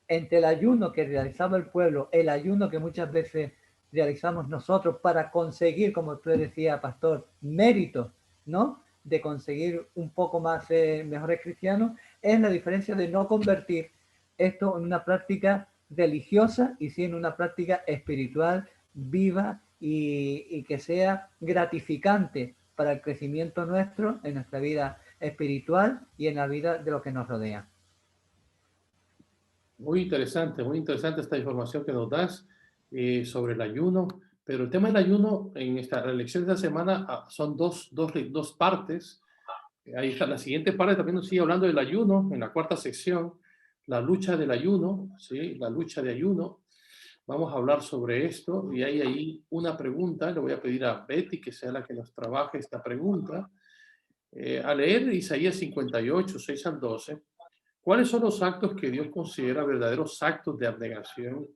entre el ayuno que realizaba el pueblo, el ayuno que muchas veces realizamos nosotros para conseguir, como tú decías, pastor, méritos, ¿no? De conseguir un poco más mejores cristianos, es la diferencia de no convertir esto en una práctica religiosa y sí en una práctica espiritual viva y que sea gratificante para el crecimiento nuestro en nuestra vida espiritual y en la vida de los que nos rodean. Muy interesante esta información que nos das sobre el ayuno. Pero el tema del ayuno en esta lección de esta semana son dos partes. Ahí está la siguiente parte, también nos sigue hablando del ayuno en la cuarta sección, la lucha del ayuno, ¿sí? La lucha de ayuno. Vamos a hablar sobre esto y hay ahí una pregunta. Le voy a pedir a Betty que sea la que nos trabaje esta pregunta. A leer Isaías 58, 6 al 12. ¿Cuáles son los actos que Dios considera verdaderos actos de abnegación?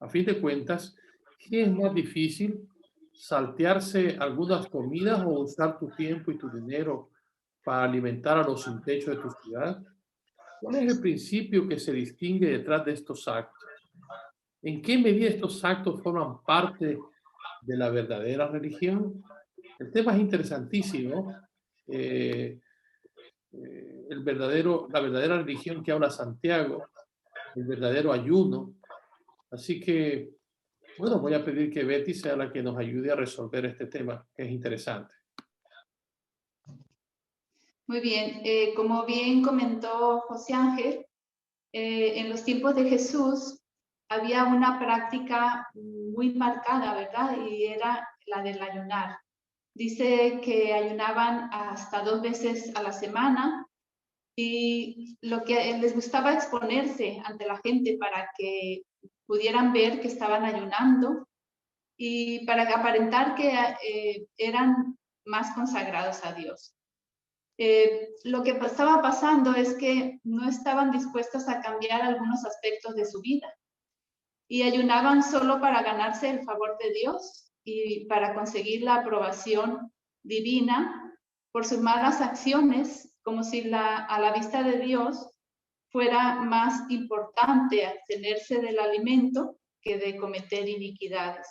A fin de cuentas, ¿qué es más difícil? ¿Saltearse algunas comidas o usar tu tiempo y tu dinero para alimentar a los sin techo de tu ciudad? ¿Cuál es el principio que se distingue detrás de estos actos? ¿En qué medida estos actos forman parte de la verdadera religión? El tema es interesantísimo. La verdadera religión que habla Santiago, el verdadero ayuno. Así que, bueno, voy a pedir que Betty sea la que nos ayude a resolver este tema, que es interesante. Muy bien, como bien comentó José Ángel, en los tiempos de Jesús había una práctica muy marcada, ¿verdad? Y era la del ayunar. Dice que ayunaban hasta 2 veces a la semana y lo que les gustaba exponerse ante la gente para que pudieran ver que estaban ayunando y para aparentar que eran más consagrados a Dios. Lo que estaba pasando es que no estaban dispuestos a cambiar algunos aspectos de su vida y ayunaban solo para ganarse el favor de Dios y para conseguir la aprobación divina por sus malas acciones, como si a la vista de Dios fuera más importante abstenerse del alimento que de cometer iniquidades.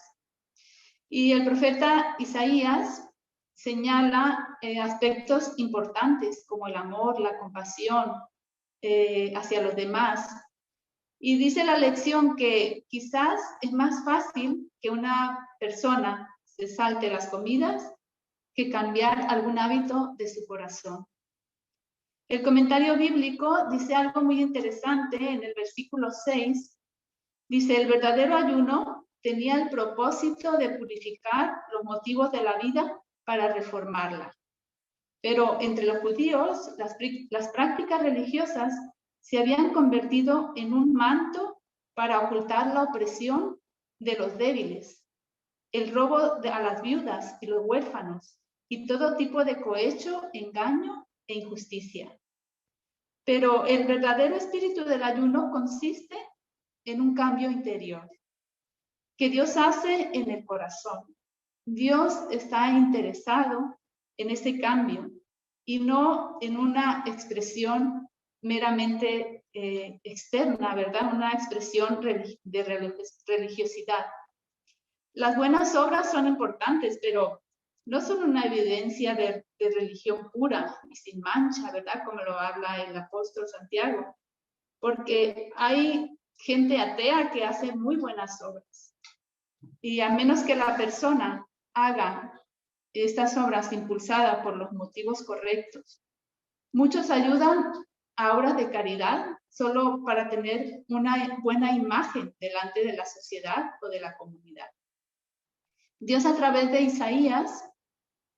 Y el profeta Isaías señala aspectos importantes como el amor, la compasión hacia los demás. Y dice la lección que quizás es más fácil que una persona se salte las comidas que cambiar algún hábito de su corazón. El comentario bíblico dice algo muy interesante en el versículo 6. Dice, el verdadero ayuno tenía el propósito de purificar los motivos de la vida para reformarla. Pero entre los judíos, las prácticas religiosas se habían convertido en un manto para ocultar la opresión de los débiles, el robo a las viudas y los huérfanos, y todo tipo de cohecho, engaño e injusticia. Pero el verdadero espíritu del ayuno consiste en un cambio interior que Dios hace en el corazón. Dios está interesado en ese cambio y no en una expresión meramente externa, ¿verdad? Una expresión de religiosidad. Las buenas obras son importantes, pero no son una evidencia de religión pura y sin mancha, ¿verdad? Como lo habla el apóstol Santiago. Porque hay gente atea que hace muy buenas obras. Y a menos que la persona haga estas obras impulsadas por los motivos correctos. Muchos ayudan a obras de caridad solo para tener una buena imagen delante de la sociedad o de la comunidad. Dios a través de Isaías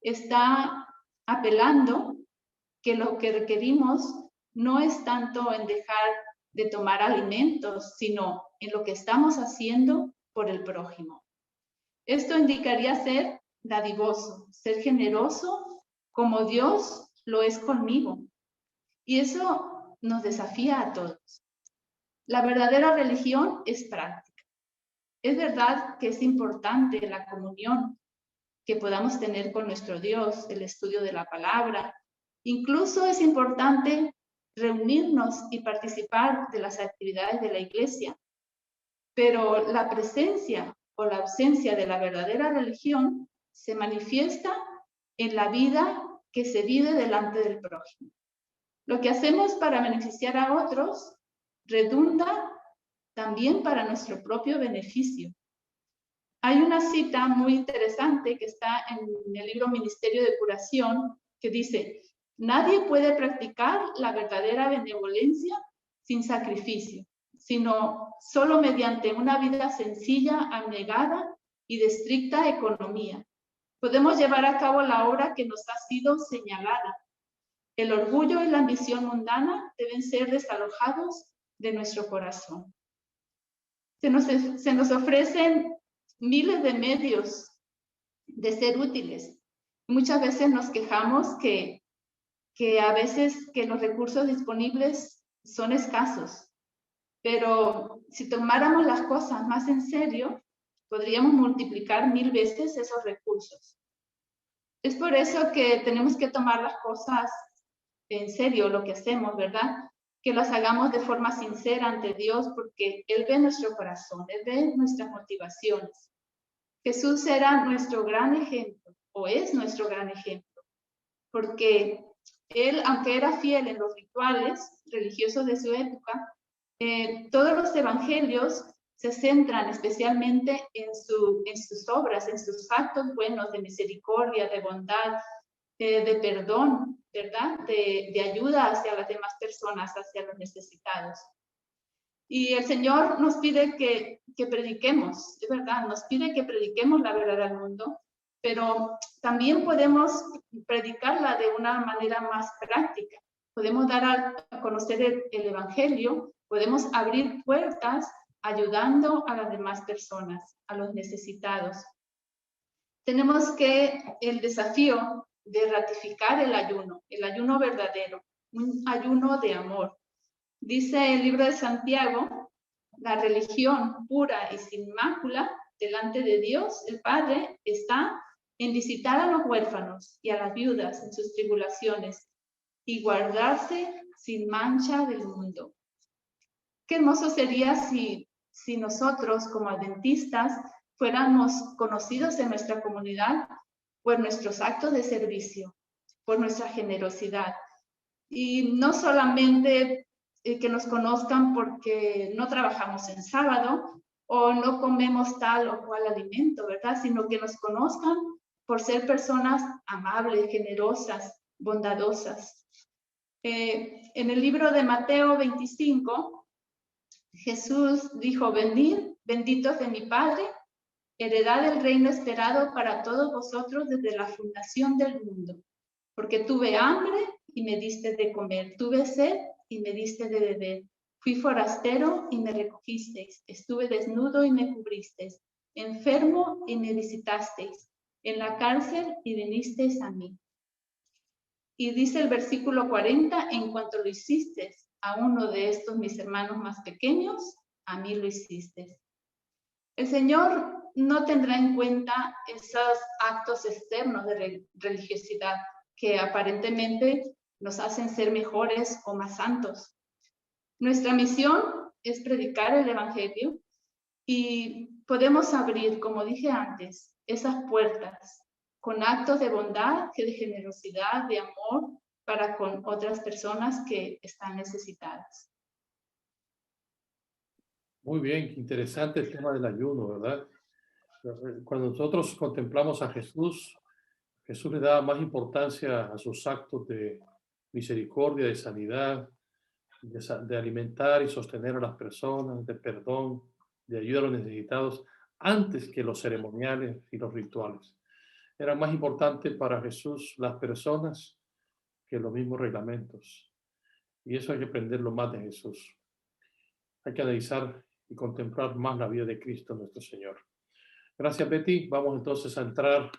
está apelando que lo que requerimos no es tanto en dejar de tomar alimentos, sino en lo que estamos haciendo por el prójimo. Esto indicaría ser dadivoso, ser generoso como Dios lo es conmigo. Y eso nos desafía a todos. La verdadera religión es práctica. Es verdad que es importante la comunión que podamos tener con nuestro Dios, el estudio de la palabra. Incluso es importante reunirnos y participar de las actividades de la iglesia. Pero la presencia o la ausencia de la verdadera religión se manifiesta en la vida que se vive delante del prójimo. Lo que hacemos para beneficiar a otros redunda también para nuestro propio beneficio. Hay una cita muy interesante que está en el libro Ministerio de Curación que dice: nadie puede practicar la verdadera benevolencia sin sacrificio, sino solo mediante una vida sencilla, abnegada y de estricta economía. Podemos llevar a cabo la obra que nos ha sido señalada. El orgullo y la ambición mundana deben ser desalojados de nuestro corazón. Se nos ofrecen miles de medios de ser útiles. Muchas veces nos quejamos que a veces que los recursos disponibles son escasos, pero si tomáramos las cosas más en serio, podríamos multiplicar 1000 veces esos recursos. Es por eso que tenemos que tomar las cosas en serio, lo que hacemos, ¿verdad? Que las hagamos de forma sincera ante Dios, porque Él ve nuestro corazón, Él ve nuestras motivaciones. Jesús era nuestro gran ejemplo, o es nuestro gran ejemplo, porque Él, aunque era fiel en los rituales religiosos de su época, todos los evangelios se centran especialmente en sus obras, en sus actos buenos de misericordia, de bondad, de perdón, ¿verdad? De ayuda hacia las demás personas, hacia los necesitados. Y el Señor nos pide que prediquemos, es verdad, nos pide que prediquemos la verdad al mundo, pero también podemos predicarla de una manera más práctica. Podemos dar a conocer el Evangelio, podemos abrir puertas ayudando a las demás personas, a los necesitados. Tenemos el desafío de ratificar el ayuno verdadero, un ayuno de amor. Dice el libro de Santiago: la religión pura y sin mácula delante de Dios, el Padre, está en visitar a los huérfanos y a las viudas en sus tribulaciones y guardarse sin mancha del mundo. Qué hermoso sería si nosotros como adventistas fuéramos conocidos en nuestra comunidad por nuestros actos de servicio, por nuestra generosidad. Y no solamente que nos conozcan porque no trabajamos en sábado o no comemos tal o cual alimento, ¿verdad? Sino que nos conozcan por ser personas amables, generosas, bondadosas. En el libro de Mateo 25, Jesús dijo: venid, benditos de mi Padre, heredad del reino esperado para todos vosotros desde la fundación del mundo. Porque tuve hambre y me diste de comer, tuve sed y me diste de beber, fui forastero y me recogisteis, estuve desnudo y me cubristeis, enfermo y me visitasteis, en la cárcel y vinisteis a mí. Y dice el versículo 40, en cuanto lo hicisteis a uno de estos mis hermanos más pequeños, a mí lo hicisteis. El Señor no tendrá en cuenta esos actos externos de religiosidad que aparentemente nos hacen ser mejores o más santos. Nuestra misión es predicar el Evangelio y podemos abrir, como dije antes, esas puertas con actos de bondad, de generosidad, de amor para con otras personas que están necesitadas. Muy bien, qué interesante el tema del ayuno, ¿verdad? Cuando nosotros contemplamos a Jesús, Jesús le daba más importancia a sus actos de misericordia, de sanidad, de alimentar y sostener a las personas, de perdón, de ayuda a los necesitados, antes que los ceremoniales y los rituales. Eran más importantes para Jesús las personas que los mismos reglamentos. Y eso hay que aprenderlo más de Jesús. Hay que analizar y contemplar más la vida de Cristo nuestro Señor. Gracias, Betty. Vamos entonces a entrar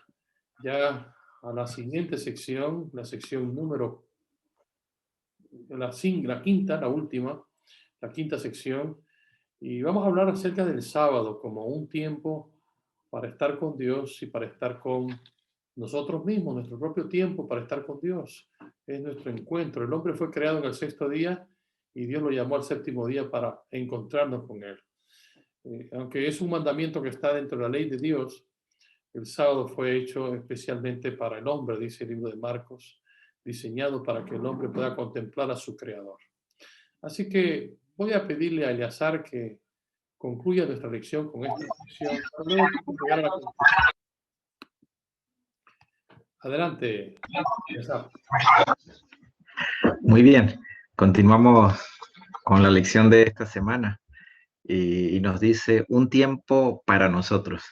ya a la siguiente sección, la sección número, la quinta, la última, la quinta sección. Y vamos a hablar acerca del sábado como un tiempo para estar con Dios y para estar con nosotros mismos, nuestro propio tiempo para estar con Dios. Es nuestro encuentro. El hombre fue creado en el sexto día y Dios lo llamó al séptimo día para encontrarnos con Él. Aunque es un mandamiento que está dentro de la ley de Dios, el sábado fue hecho especialmente para el hombre, dice el libro de Marcos, diseñado para que el hombre pueda contemplar a su Creador. Así que voy a pedirle a Eleazar que concluya nuestra lección con esta sección. Adelante, Eleazar. Muy bien, continuamos con la lección de esta semana y nos dice un tiempo para nosotros.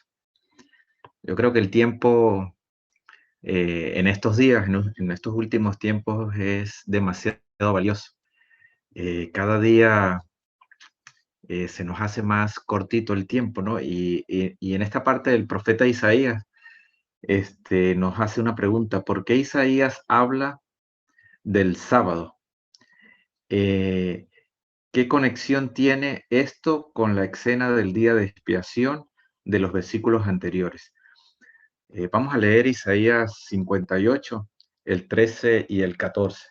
Yo creo que el tiempo en estos días, en estos últimos tiempos, es demasiado valioso. Cada día se nos hace más cortito el tiempo, ¿no? Y en esta parte del profeta Isaías nos hace una pregunta: ¿por qué Isaías habla del sábado? ¿Qué conexión tiene esto con la escena del día de expiación de los versículos anteriores? Vamos a leer Isaías 58, el 13 y el 14.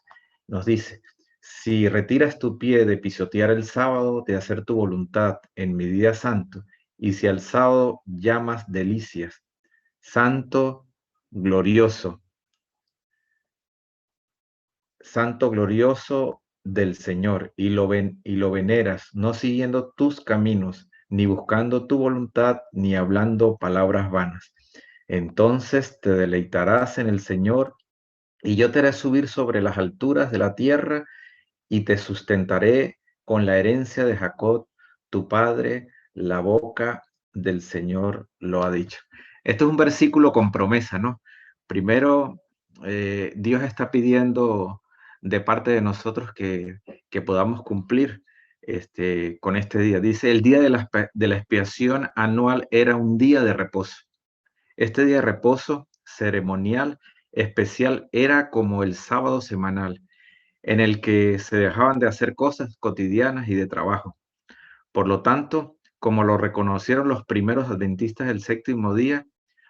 Nos dice: si retiras tu pie de pisotear el sábado, de hacer tu voluntad en mi día santo, y si al sábado llamas delicias, santo glorioso del Señor, y lo veneras, no siguiendo tus caminos, ni buscando tu voluntad, ni hablando palabras vanas. Entonces te deleitarás en el Señor, y yo te haré subir sobre las alturas de la tierra, y te sustentaré con la herencia de Jacob, tu padre. La boca del Señor lo ha dicho. Esto es un versículo con promesa, ¿no? Primero, Dios está pidiendo de parte de nosotros que podamos cumplir con este día. Dice: el día de la expiación anual era un día de reposo. Este día de reposo ceremonial especial era como el sábado semanal, en el que se dejaban de hacer cosas cotidianas y de trabajo. Por lo tanto, como lo reconocieron los primeros adventistas del séptimo día,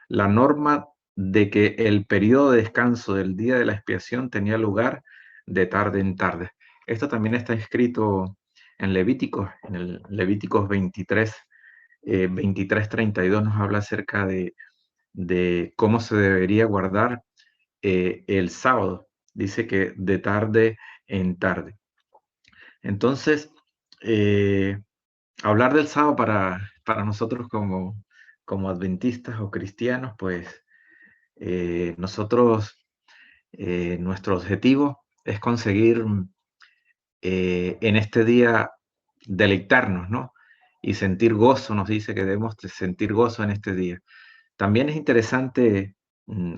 la norma de que el periodo de descanso del día de la expiación tenía lugar de tarde en tarde. Esto también está escrito en Levíticos, en el Levíticos 23, 32 nos habla acerca de cómo se debería guardar el sábado. Dice que de tarde en tarde. Entonces, hablar del sábado para nosotros como adventistas o cristianos, pues nosotros, nuestro objetivo es conseguir en este día deleitarnos, ¿no? Y sentir gozo. Nos dice que debemos sentir gozo en este día. También es interesante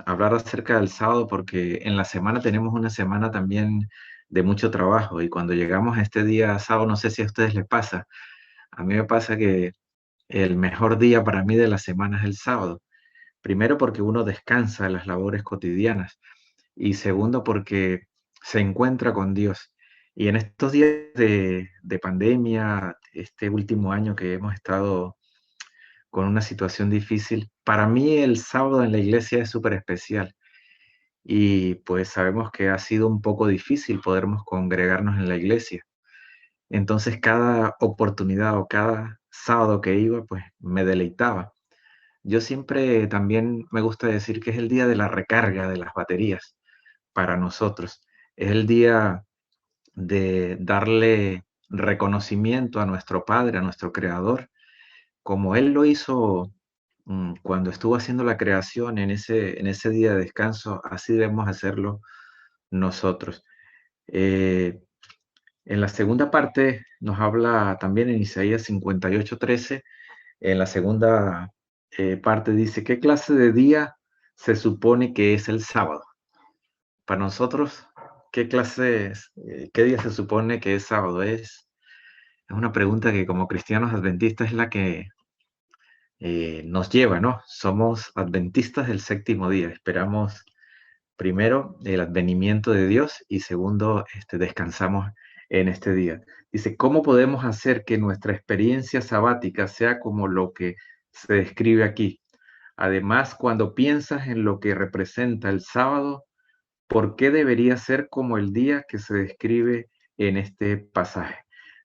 hablar acerca del sábado, porque en la semana tenemos una semana también de mucho trabajo, y cuando llegamos a este día sábado, no sé si a ustedes les pasa, a mí me pasa que el mejor día para mí de la semana es el sábado. Primero, porque uno descansa de las labores cotidianas, y segundo, porque se encuentra con Dios. Y en estos días de pandemia, este último año que hemos estado con una situación difícil, para mí el sábado en la iglesia es súper especial. Y pues sabemos que ha sido un poco difícil podernos congregarnos en la iglesia. Entonces cada oportunidad o cada sábado que iba, pues me deleitaba. Yo siempre también me gusta decir que es el día de la recarga de las baterías para nosotros. Es el día de darle reconocimiento a nuestro Padre, a nuestro Creador, como Él lo hizo cuando estuvo haciendo la creación en ese día de descanso, así debemos hacerlo nosotros. En la segunda parte nos habla también en Isaías 58:13, en la segunda parte dice, ¿qué clase de día se supone que es el sábado? Para nosotros, ¿qué día se supone que es sábado? Es una pregunta que como cristianos adventistas es la que nos lleva, ¿no? Somos adventistas del séptimo día. Esperamos primero el advenimiento de Dios y segundo, descansamos en este día. Dice, ¿cómo podemos hacer que nuestra experiencia sabática sea como lo que se describe aquí? Además, cuando piensas en lo que representa el sábado, ¿por qué debería ser como el día que se describe en este pasaje?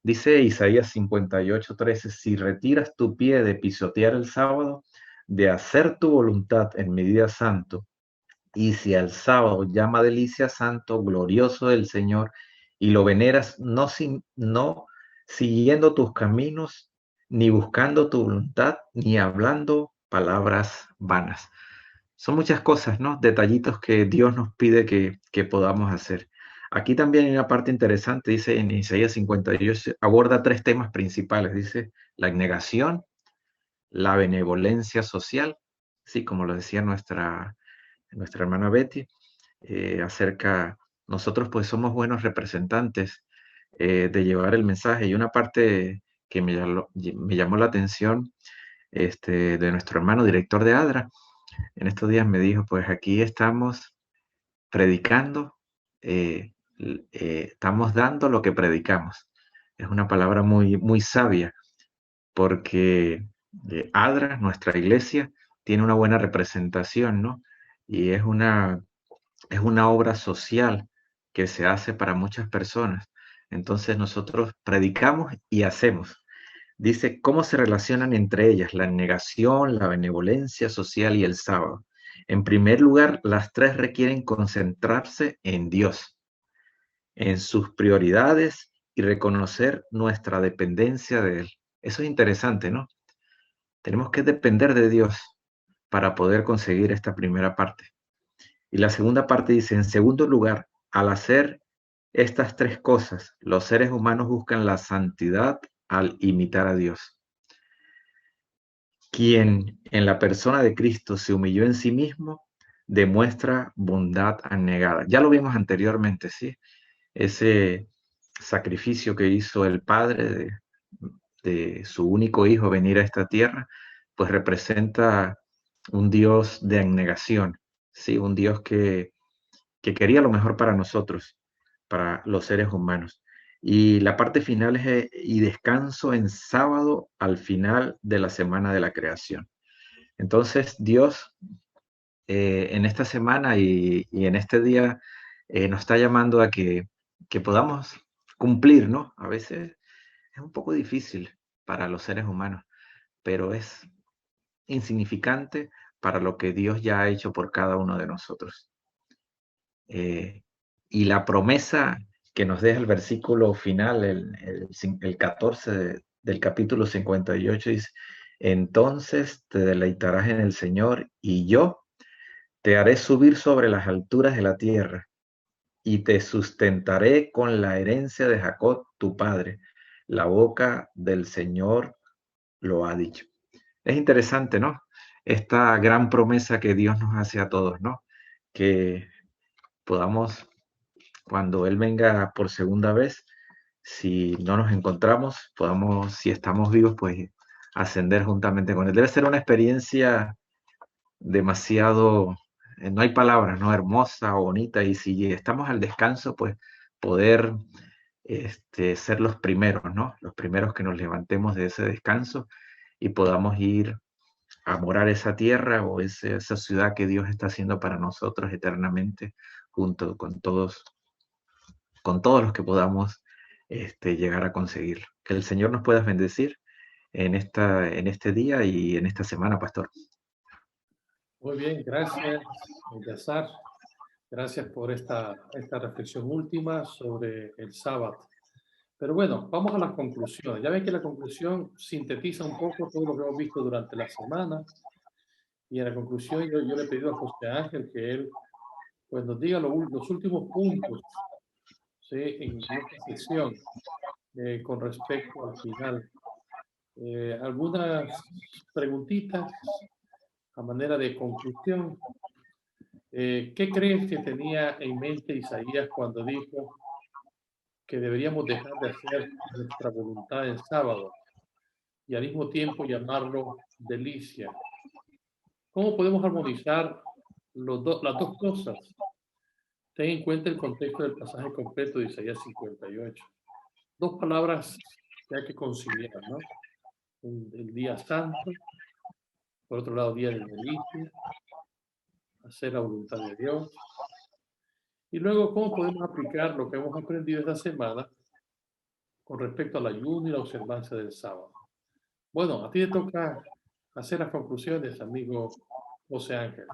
Dice Isaías 58:13, si retiras tu pie de pisotear el sábado, de hacer tu voluntad en mi día santo, y si al sábado llama delicia santo, glorioso del Señor, y lo veneras no siguiendo tus caminos, ni buscando tu voluntad, ni hablando palabras vanas. Son muchas cosas, ¿no? Detallitos que Dios nos pide que podamos hacer. Aquí también hay una parte interesante, dice en Isaías 58, aborda 3 temas principales, dice la negación, la benevolencia social, sí, como lo decía nuestra hermana Betty, nosotros pues somos buenos representantes de llevar el mensaje, y una parte que me llamó la atención de nuestro hermano director de ADRA, en estos días me dijo, pues aquí estamos predicando, estamos dando lo que predicamos. Es una palabra muy, muy sabia, porque ADRA, nuestra iglesia, tiene una buena representación, ¿no? Y es una obra social que se hace para muchas personas. Entonces nosotros predicamos y hacemos. Dice, ¿cómo se relacionan entre ellas la negación, la benevolencia social y el sábado? En primer lugar, las 3 requieren concentrarse en Dios, en sus prioridades y reconocer nuestra dependencia de Él. Eso es interesante, ¿no? Tenemos que depender de Dios para poder conseguir esta primera parte. Y la segunda parte dice, en segundo lugar, al hacer estas 3 cosas, los seres humanos buscan la santidad al imitar a Dios. Quien en la persona de Cristo se humilló en sí mismo, demuestra bondad anegada. Ya lo vimos anteriormente, ¿sí? Ese sacrificio que hizo el Padre de su único hijo venir a esta tierra, pues representa un Dios de abnegación, ¿sí? Un Dios que quería lo mejor para nosotros, para los seres humanos. Y la parte final es y descanso en sábado al final de la semana de la creación. Entonces Dios en esta semana y en este día nos está llamando a que podamos cumplir, ¿no? A veces es un poco difícil para los seres humanos, pero es insignificante para lo que Dios ya ha hecho por cada uno de nosotros. Y la promesa que nos deja el versículo final, el 14 del capítulo 58, dice, entonces te deleitarás en el Señor y yo te haré subir sobre las alturas de la tierra y te sustentaré con la herencia de Jacob, tu padre. La boca del Señor lo ha dicho. Es interesante, ¿no? Esta gran promesa que Dios nos hace a todos, ¿no? Que podamos, cuando Él venga por segunda vez, si no nos encontramos, podamos, si estamos vivos, pues ascender juntamente con Él. Debe ser una experiencia demasiado, no hay palabras, ¿no? Hermosa o bonita, y si estamos al descanso, pues poder ser los primeros, ¿no? Los primeros que nos levantemos de ese descanso y podamos ir a morar esa tierra o esa ciudad que Dios está haciendo para nosotros eternamente, junto con todos los que podamos llegar a conseguirlo. Que el Señor nos pueda bendecir en este día y en esta semana, pastor. Muy bien, gracias, Yazar. Gracias por esta reflexión última sobre el sábado. Pero bueno, vamos a las conclusiones. Ya ven que la conclusión sintetiza un poco todo lo que hemos visto durante la semana Y en la conclusión yo le he pedido a José Ángel que él pues, nos diga los últimos puntos, ¿sí? En esta sección con respecto al final. Algunas preguntitas a manera de conclusión. ¿Qué crees que tenía en mente Isaías cuando dijo que deberíamos dejar de hacer nuestra voluntad el sábado y al mismo tiempo llamarlo delicia? ¿Cómo podemos armonizar las dos cosas? Ten en cuenta el contexto del pasaje completo de Isaías 58. Dos palabras que hay que conciliar, ¿no? El día santo, por otro lado, día de delicia, hacer la voluntad de Dios. Y luego, ¿cómo podemos aplicar lo que hemos aprendido esta semana con respecto al ayuno y la observancia del sábado? Bueno, a ti te toca hacer las conclusiones, amigo José Ángel.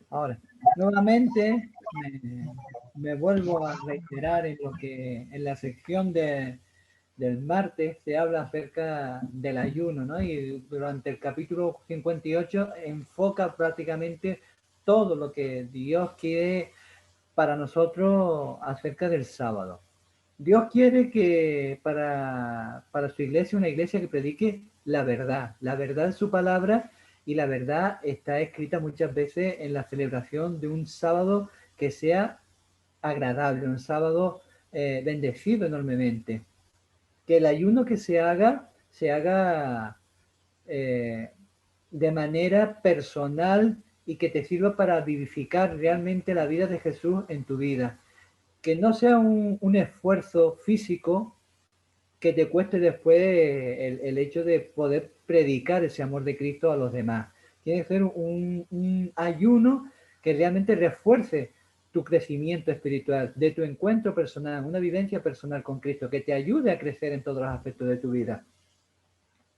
Ahora, nuevamente me vuelvo a reiterar en lo que en la sección del martes se habla acerca del ayuno, ¿no? Y durante el capítulo 58 enfoca prácticamente todo lo que Dios quiere para nosotros acerca del sábado. Dios quiere que para su iglesia, una iglesia que predique la verdad de su palabra, y la verdad está escrita muchas veces en la celebración de un sábado que sea agradable, un sábado bendecido enormemente. Que el ayuno que se haga de manera personal y que te sirva para vivificar realmente la vida de Jesús en tu vida. Que no sea un esfuerzo físico que te cueste después el hecho de poder predicar ese amor de Cristo a los demás. Tiene que ser un ayuno que realmente refuerce tu crecimiento espiritual, de tu encuentro personal, una vivencia personal con Cristo, que te ayude a crecer en todos los aspectos de tu vida.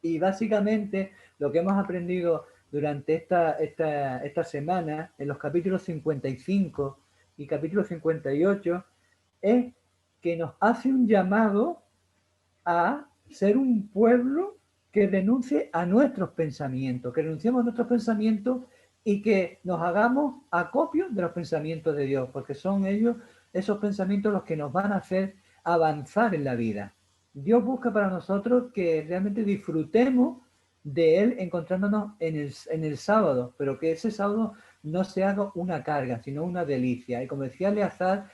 Y básicamente lo que hemos aprendido durante esta semana, en los capítulos 55 y capítulo 58, es que nos hace un llamado a ser un pueblo que renuncie a nuestros pensamientos, que renunciemos a nuestros pensamientos y que nos hagamos acopios de los pensamientos de Dios, porque son ellos, esos pensamientos, los que nos van a hacer avanzar en la vida. Dios busca para nosotros que realmente disfrutemos de Él encontrándonos en el sábado, pero que ese sábado no se haga una carga, sino una delicia. Y como decía Eleazar,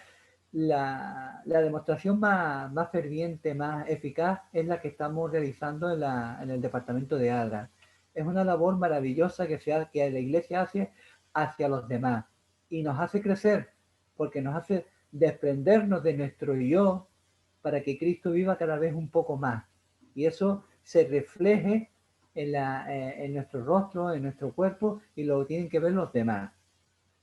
la demostración más ferviente, más eficaz, es la que estamos realizando en el departamento de Adra. Es una labor maravillosa que la iglesia hace hacia los demás y nos hace crecer, porque nos hace desprendernos de nuestro yo para que Cristo viva cada vez un poco más. Y eso se refleje en nuestro rostro, en nuestro cuerpo, y lo tienen que ver los demás.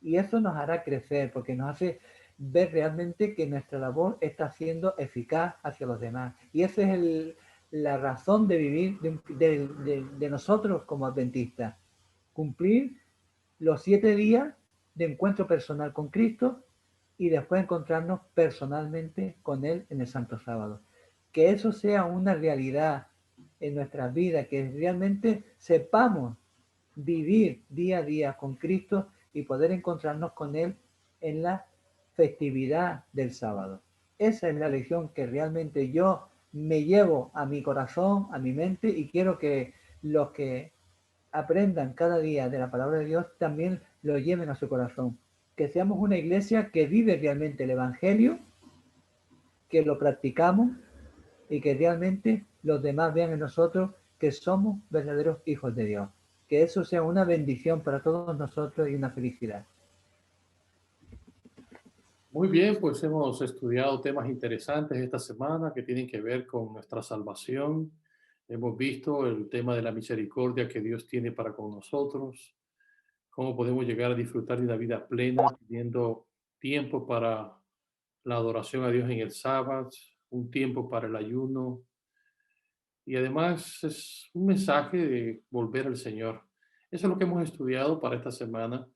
Y eso nos hará crecer, porque nos hace ver realmente que nuestra labor está siendo eficaz hacia los demás. Y esa es la razón de vivir de nosotros como adventistas. Cumplir los 7 días de encuentro personal con Cristo y después encontrarnos personalmente con Él en el Santo Sábado. Que eso sea una realidad en nuestras vidas, que realmente sepamos vivir día a día con Cristo y poder encontrarnos con Él en la festividad del sábado. Esa es la lección que realmente yo me llevo a mi corazón, a mi mente, y quiero que los que aprendan cada día de la palabra de Dios también lo lleven a su corazón. Que seamos una iglesia que vive realmente el Evangelio, que lo practicamos y que realmente los demás vean en nosotros que somos verdaderos hijos de Dios. Que eso sea una bendición para todos nosotros y una felicidad. Muy bien, pues hemos estudiado temas interesantes esta semana que tienen que ver con nuestra salvación. Hemos visto el tema de la misericordia que Dios tiene para con nosotros, cómo podemos llegar a disfrutar de una vida plena, teniendo tiempo para la adoración a Dios en el sábado, un tiempo para el ayuno. Y además es un mensaje de volver al Señor. Eso es lo que hemos estudiado para esta semana,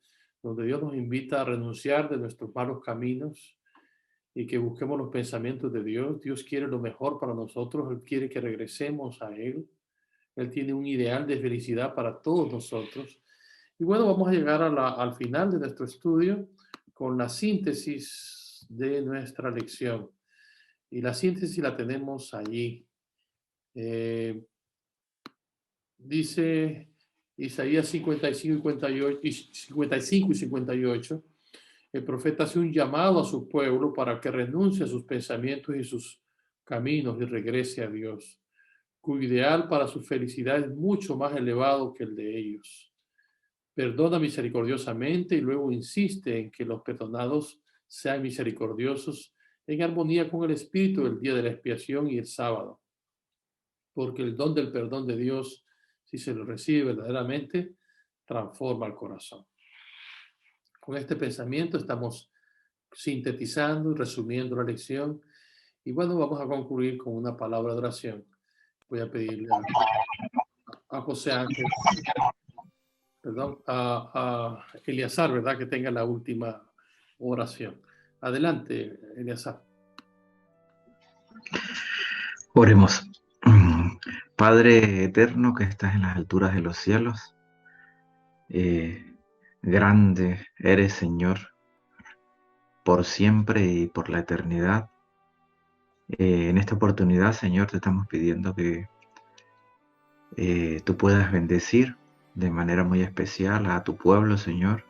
donde Dios nos invita a renunciar de nuestros malos caminos y que busquemos los pensamientos de Dios. Dios quiere lo mejor para nosotros, Él quiere que regresemos a Él. Él tiene un ideal de felicidad para todos nosotros. Y bueno, vamos a llegar al final de nuestro estudio con la síntesis de nuestra lección. Y la síntesis la tenemos allí. Dice Isaías 55 y 58, el profeta hace un llamado a su pueblo para que renuncie a sus pensamientos y sus caminos y regrese a Dios, cuyo ideal para su felicidad es mucho más elevado que el de ellos. Perdona misericordiosamente y luego insiste en que los perdonados sean misericordiosos en armonía con el espíritu del día de la expiación y el sábado. Porque el don del perdón de Dios, si se lo recibe verdaderamente, transforma el corazón. Con este pensamiento estamos sintetizando y resumiendo la lección. Y bueno, vamos a concluir con una palabra de oración. Voy a pedirle a José Ángel, a Eleazar, ¿verdad? Que tenga la última oración. Adelante, Eleazar. Oremos. Padre eterno que estás en las alturas de los cielos, grande eres, Señor, por siempre y por la eternidad. En esta oportunidad, Señor, te estamos pidiendo que tú puedas bendecir de manera muy especial a tu pueblo, Señor,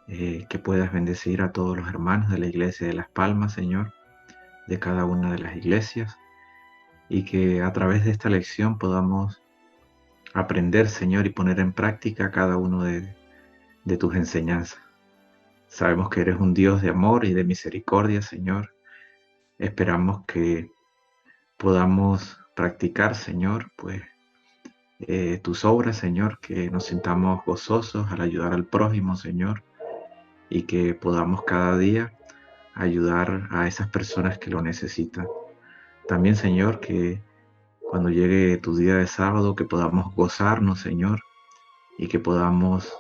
que puedas bendecir a todos los hermanos de la iglesia de Las Palmas, Señor, de cada una de las iglesias, y que a través de esta lección podamos aprender, Señor, y poner en práctica cada uno de tus enseñanzas. Sabemos que eres un Dios de amor y de misericordia, Señor. Esperamos que podamos practicar, Señor, pues tus obras, Señor, que nos sintamos gozosos al ayudar al prójimo, Señor, y que podamos cada día ayudar a esas personas que lo necesitan. También, Señor, que cuando llegue tu día de sábado, que podamos gozarnos, Señor, y que podamos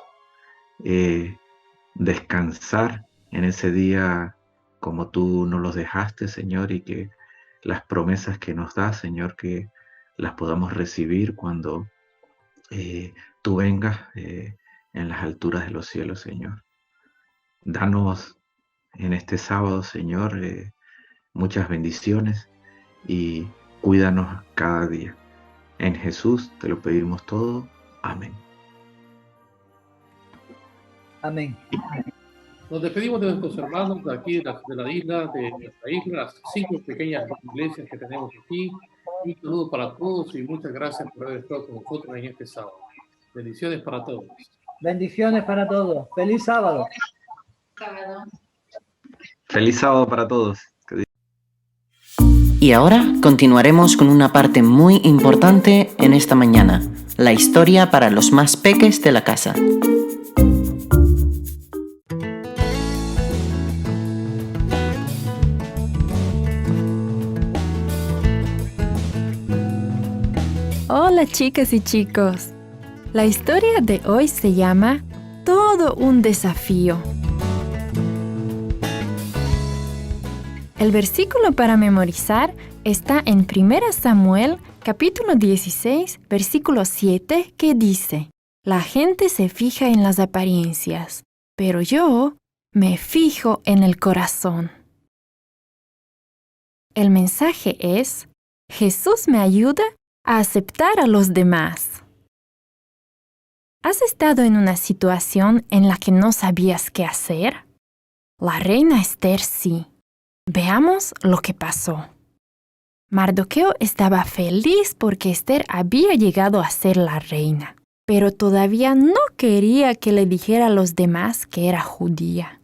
descansar en ese día como tú nos los dejaste, Señor, y que las promesas que nos das, Señor, que las podamos recibir cuando tú vengas en las alturas de los cielos, Señor. Danos en este sábado, Señor, muchas bendiciones y cuídanos cada día. En Jesús te lo pedimos todo. Amén. Amén. Nos despedimos de nuestros hermanos de aquí, de la isla, de nuestra isla, las 5 pequeñas iglesias que tenemos aquí. Un saludo para todos y muchas gracias por haber estado con nosotros en este sábado. Bendiciones para todos. Bendiciones para todos. Feliz sábado. Feliz sábado para todos. Y ahora continuaremos con una parte muy importante en esta mañana, la historia para los más peques de la casa. Hola chicas y chicos, la historia de hoy se llama Todo un desafío. El versículo para memorizar está en 1 Samuel, capítulo 16, versículo 7, que dice: La gente se fija en las apariencias, pero yo me fijo en el corazón. El mensaje es: Jesús me ayuda a aceptar a los demás. ¿Has estado en una situación en la que no sabías qué hacer? La reina Esther sí. Veamos lo que pasó. Mardoqueo estaba feliz porque Esther había llegado a ser la reina, pero todavía no quería que le dijera a los demás que era judía.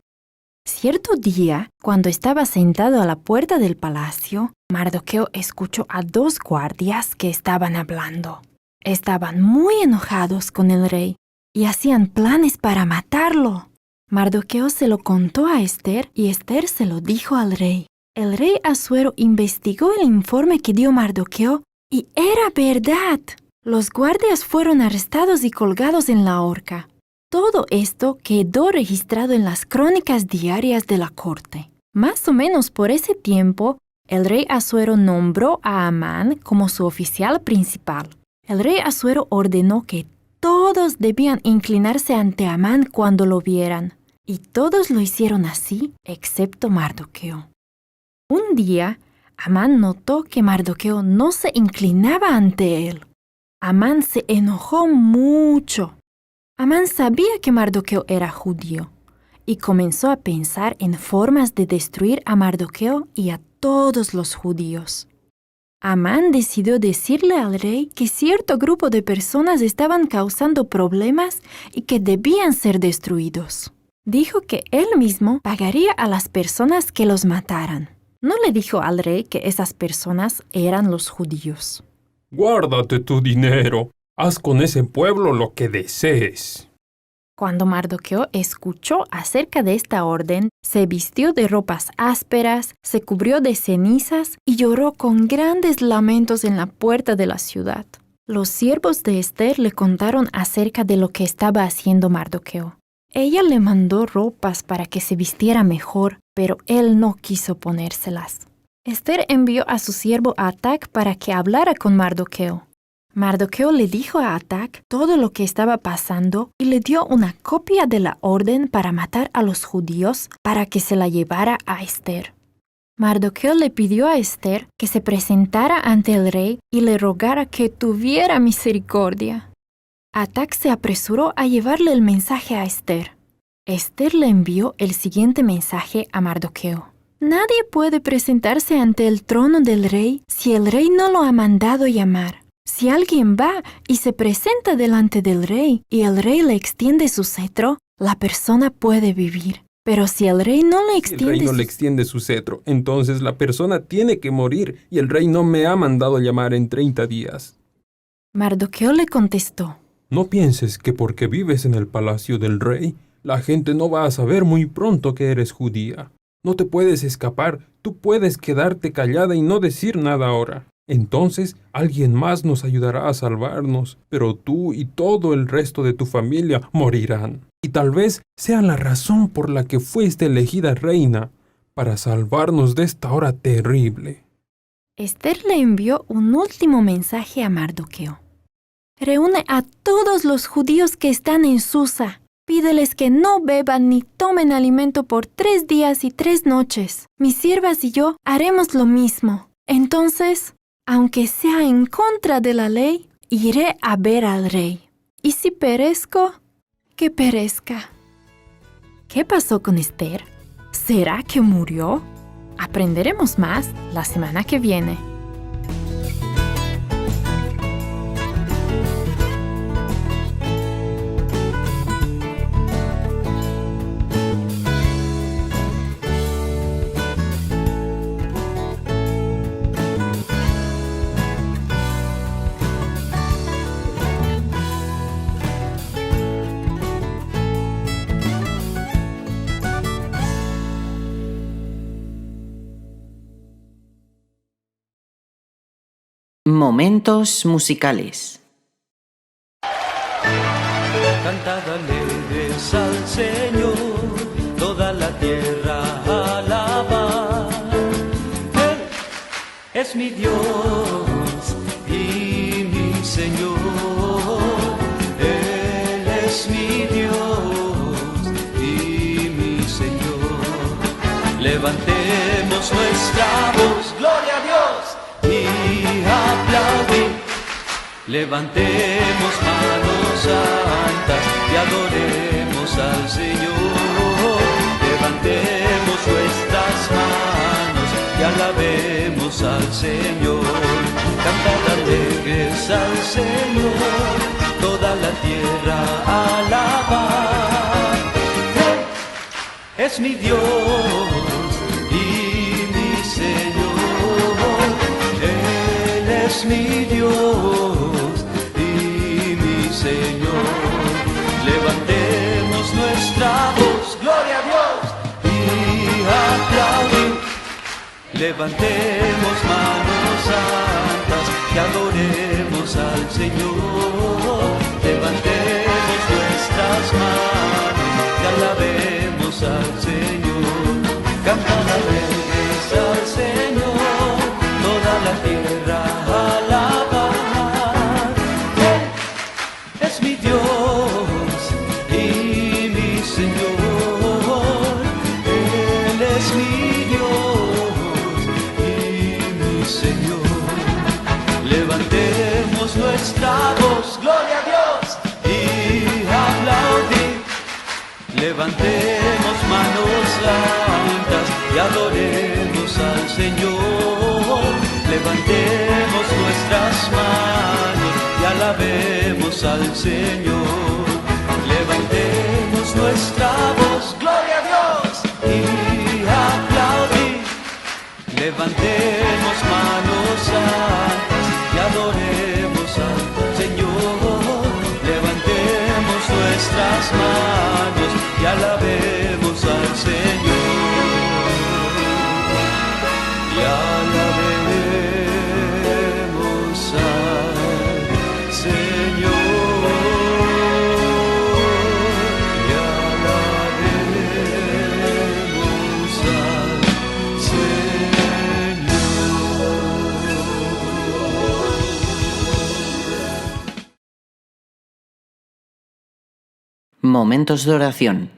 Cierto día, cuando estaba sentado a la puerta del palacio, Mardoqueo escuchó a 2 guardias que estaban hablando. Estaban muy enojados con el rey y hacían planes para matarlo. Mardoqueo se lo contó a Esther y Esther se lo dijo al rey. El rey Asuero investigó el informe que dio Mardoqueo y era verdad. Los guardias fueron arrestados y colgados en la horca. Todo esto quedó registrado en las crónicas diarias de la corte. Más o menos por ese tiempo, el rey Asuero nombró a Amán como su oficial principal. El rey Asuero ordenó que todos debían inclinarse ante Amán cuando lo vieran, y todos lo hicieron así, excepto Mardoqueo. Un día, Amán notó que Mardoqueo no se inclinaba ante él. Amán se enojó mucho. Amán sabía que Mardoqueo era judío y comenzó a pensar en formas de destruir a Mardoqueo y a todos los judíos. Amán decidió decirle al rey que cierto grupo de personas estaban causando problemas y que debían ser destruidos. Dijo que él mismo pagaría a las personas que los mataran. No le dijo al rey que esas personas eran los judíos. Guárdate tu dinero. Haz con ese pueblo lo que desees. Cuando Mardoqueo escuchó acerca de esta orden, se vistió de ropas ásperas, se cubrió de cenizas y lloró con grandes lamentos en la puerta de la ciudad. Los siervos de Ester le contaron acerca de lo que estaba haciendo Mardoqueo. Ella le mandó ropas para que se vistiera mejor, pero él no quiso ponérselas. Ester envió a su siervo Atac para que hablara con Mardoqueo. Mardoqueo le dijo a Atac todo lo que estaba pasando y le dio una copia de la orden para matar a los judíos para que se la llevara a Ester. Mardoqueo le pidió a Ester que se presentara ante el rey y le rogara que tuviera misericordia. Atac se apresuró a llevarle el mensaje a Ester. Ester le envió el siguiente mensaje a Mardoqueo. Nadie puede presentarse ante el trono del rey si el rey no lo ha mandado llamar. Si alguien va y se presenta delante del rey y el rey le extiende su cetro, la persona puede vivir. Pero si el rey no le extiende su cetro, entonces la persona tiene que morir y el rey no me ha mandado llamar en 30 días. Mardoqueo le contestó. No pienses que porque vives en el palacio del rey, la gente no va a saber muy pronto que eres judía. No te puedes escapar, tú puedes quedarte callada y no decir nada ahora. Entonces alguien más nos ayudará a salvarnos, pero tú y todo el resto de tu familia morirán. Y tal vez sea la razón por la que fuiste elegida reina, para salvarnos de esta hora terrible. Ester le envió un último mensaje a Mardoqueo. Reúne a todos los judíos que están en Susa. Pídeles que no beban ni tomen alimento por 3 días y 3 noches. Mis siervas y yo haremos lo mismo. Entonces, aunque sea en contra de la ley, iré a ver al rey. Y si perezco, que perezca. ¿Qué pasó con Ester? ¿Será que murió? Aprenderemos más la semana que viene. Momentos musicales. Cantad alegres al Señor, toda la tierra alaba. Él es mi Dios y mi Señor. Él es mi Dios y mi Señor. Levantemos nuestra voz, gloria a Dios, y aplaudir. Levantemos manos santas y adoremos al Señor. Levantemos nuestras manos y alabemos al Señor. Cantad alegres al Señor, toda la tierra alaba. Él es mi Dios y mi Señor. Es mi Dios y mi Señor. Levantemos nuestra voz, gloria a Dios, y aplaudir. Levantemos manos santas y adoremos al Señor. Levantemos nuestras manos y alabemos al Señor. Cantad Señor. Levantemos nuestra voz, gloria a Dios, y aplaudir. Levantemos manos santas y adoremos al Señor. Levantemos nuestras manos y alabemos al Señor. Levantemos nuestra voz, gloria a Dios, y aplaudir. Levantemos manos santas y adoremos al Señor. Levantemos nuestras manos y alabemos al Señor. Y alabemos al Señor. Y alabemos al Señor. Momentos de oración.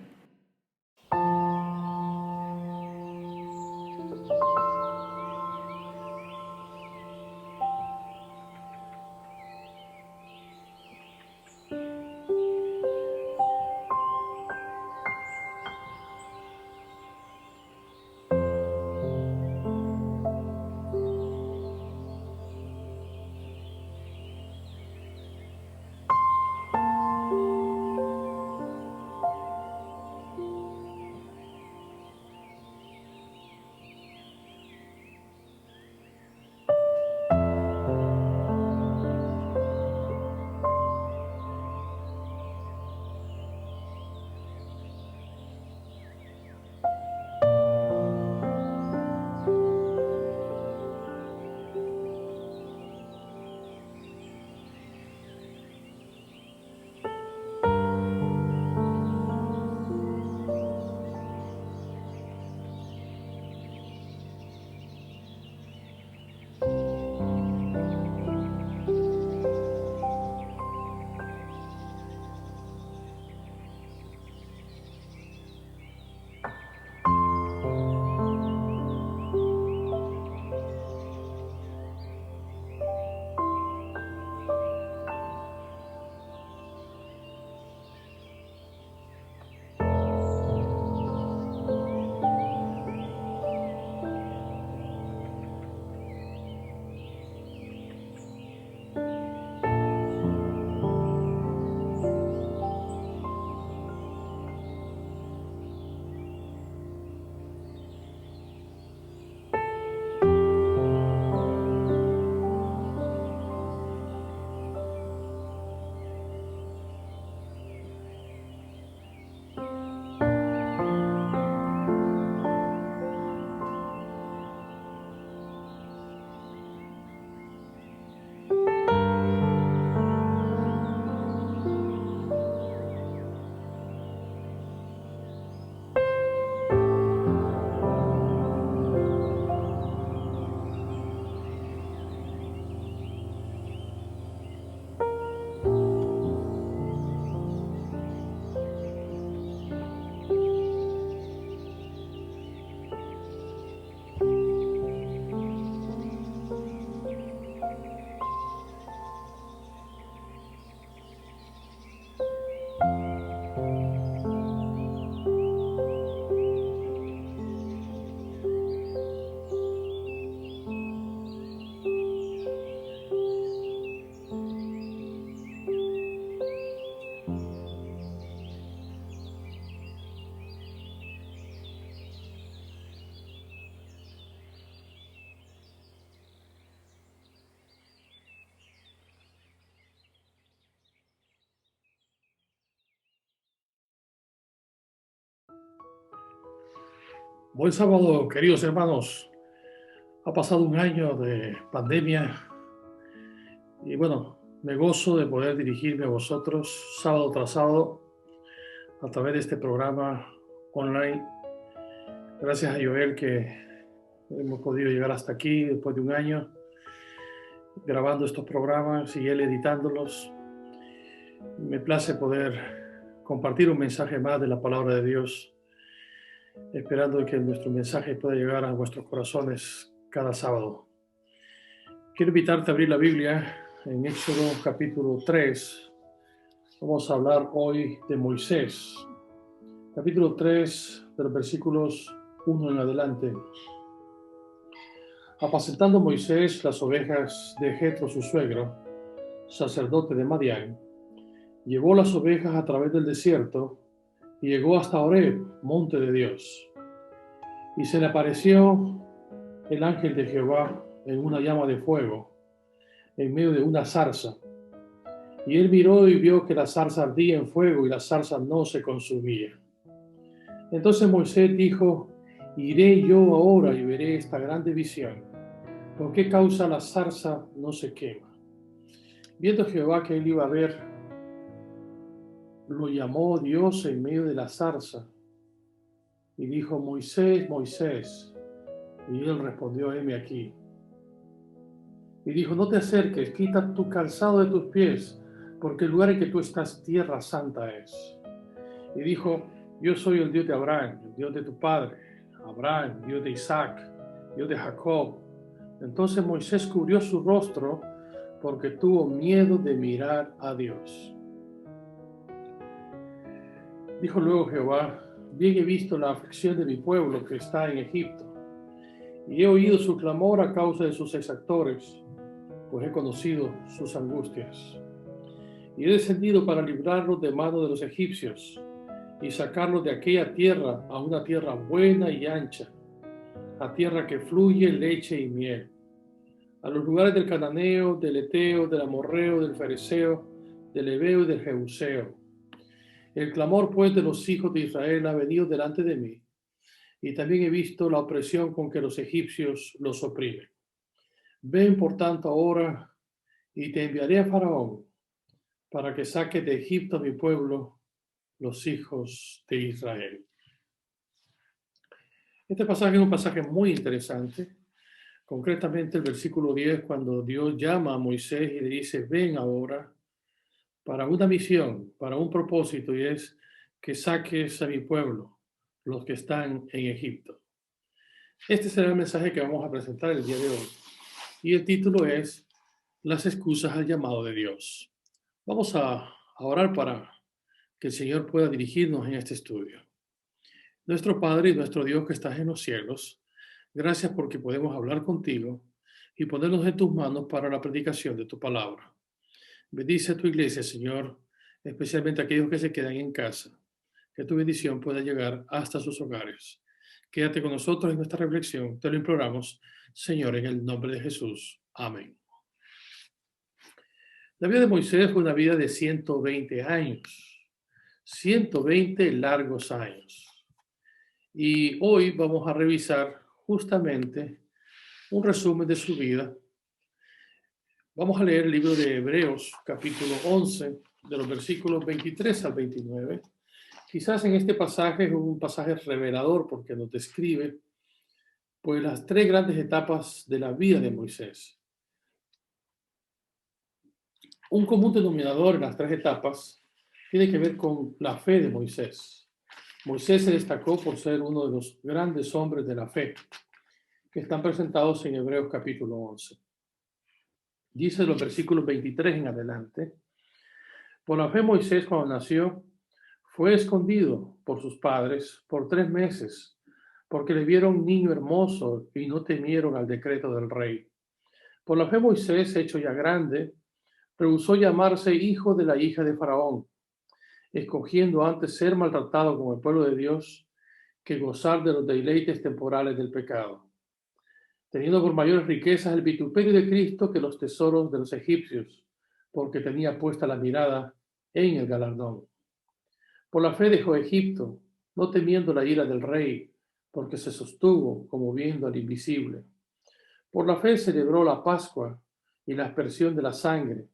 Buen sábado, queridos hermanos. Ha pasado un año de pandemia y bueno, me gozo de poder dirigirme a vosotros sábado tras sábado a través de este programa online. Gracias a Joel que hemos podido llegar hasta aquí después de un año grabando estos programas y él editándolos. Me place poder compartir un mensaje más de la palabra de Dios, esperando que nuestro mensaje pueda llegar a vuestros corazones cada sábado. Quiero invitarte a abrir la Biblia en Éxodo capítulo 3. Vamos a hablar hoy de Moisés. Capítulo 3, de los versículos 1 en adelante. Apacentando Moisés las ovejas de Jetro, su suegro, sacerdote de Madián, llevó las ovejas a través del desierto y llegó hasta Horeb, monte de Dios. Y se le apareció el ángel de Jehová en una llama de fuego, en medio de una zarza. Y él miró y vio que la zarza ardía en fuego y la zarza no se consumía. Entonces Moisés dijo: iré yo ahora y veré esta grande visión. ¿Por qué causa la zarza no se quema? Viendo Jehová que él iba a ver, lo llamó Dios en medio de la zarza y dijo: Moisés, Moisés. Y él respondió: heme aquí. Y dijo: no te acerques, quita tu calzado de tus pies, porque el lugar en que tú estás, tierra santa es. Y dijo: yo soy el Dios de Abraham, el Dios de tu padre, Abraham, Dios de Isaac, Dios de Jacob. Entonces Moisés cubrió su rostro porque tuvo miedo de mirar a Dios. Dijo luego Jehová: bien he visto la aflicción de mi pueblo que está en Egipto, y he oído su clamor a causa de sus exactores, pues he conocido sus angustias. Y he descendido para librarlos de mano de los egipcios y sacarlos de aquella tierra a una tierra buena y ancha, a tierra que fluye leche y miel, a los lugares del cananeo, del eteo, del amorreo, del fereceo, del heveo y del jebuseo. El clamor pues de los hijos de Israel ha venido delante de mí, y también he visto la opresión con que los egipcios los oprimen. Ven por tanto ahora, y te enviaré a Faraón, para que saque de Egipto a mi pueblo, los hijos de Israel. Este pasaje es un pasaje muy interesante, concretamente el versículo 10, cuando Dios llama a Moisés y le dice: ven ahora para una misión, para un propósito, y es que saques a mi pueblo, los que están en Egipto. Este será el mensaje que vamos a presentar el día de hoy. Y el título es Las excusas al llamado de Dios. Vamos a orar para que el Señor pueda dirigirnos en este estudio. Nuestro Padre y nuestro Dios que estás en los cielos, gracias porque podemos hablar contigo y ponernos en tus manos para la predicación de tu palabra. Bendice a tu iglesia, Señor, especialmente a aquellos que se quedan en casa. Que tu bendición pueda llegar hasta sus hogares. Quédate con nosotros en nuestra reflexión. Te lo imploramos, Señor, en el nombre de Jesús. Amén. La vida de Moisés fue una vida de 120 años. 120 largos años. Y hoy vamos a revisar justamente un resumen de su vida. Vamos a leer el libro de Hebreos, capítulo 11, de los versículos 23 al 29. Quizás en este pasaje es un pasaje revelador porque nos describe pues las tres grandes etapas de la vida de Moisés. Un común denominador en las tres etapas tiene que ver con la fe de Moisés. Moisés se destacó por ser uno de los grandes hombres de la fe que están presentados en Hebreos capítulo 11. Dice los versículos 23 en adelante: por la fe Moisés, cuando nació, fue escondido por sus padres por 3 meses, porque le vieron un niño hermoso y no temieron al decreto del rey. Por la fe Moisés, hecho ya grande, rehusó llamarse hijo de la hija de Faraón, escogiendo antes ser maltratado como el pueblo de Dios que gozar de los deleites temporales del pecado, teniendo por mayores riquezas el vituperio de Cristo que los tesoros de los egipcios, porque tenía puesta la mirada en el galardón. Por la fe dejó Egipto, no temiendo la ira del rey, porque se sostuvo como viendo al invisible. Por la fe celebró la Pascua y la aspersión de la sangre,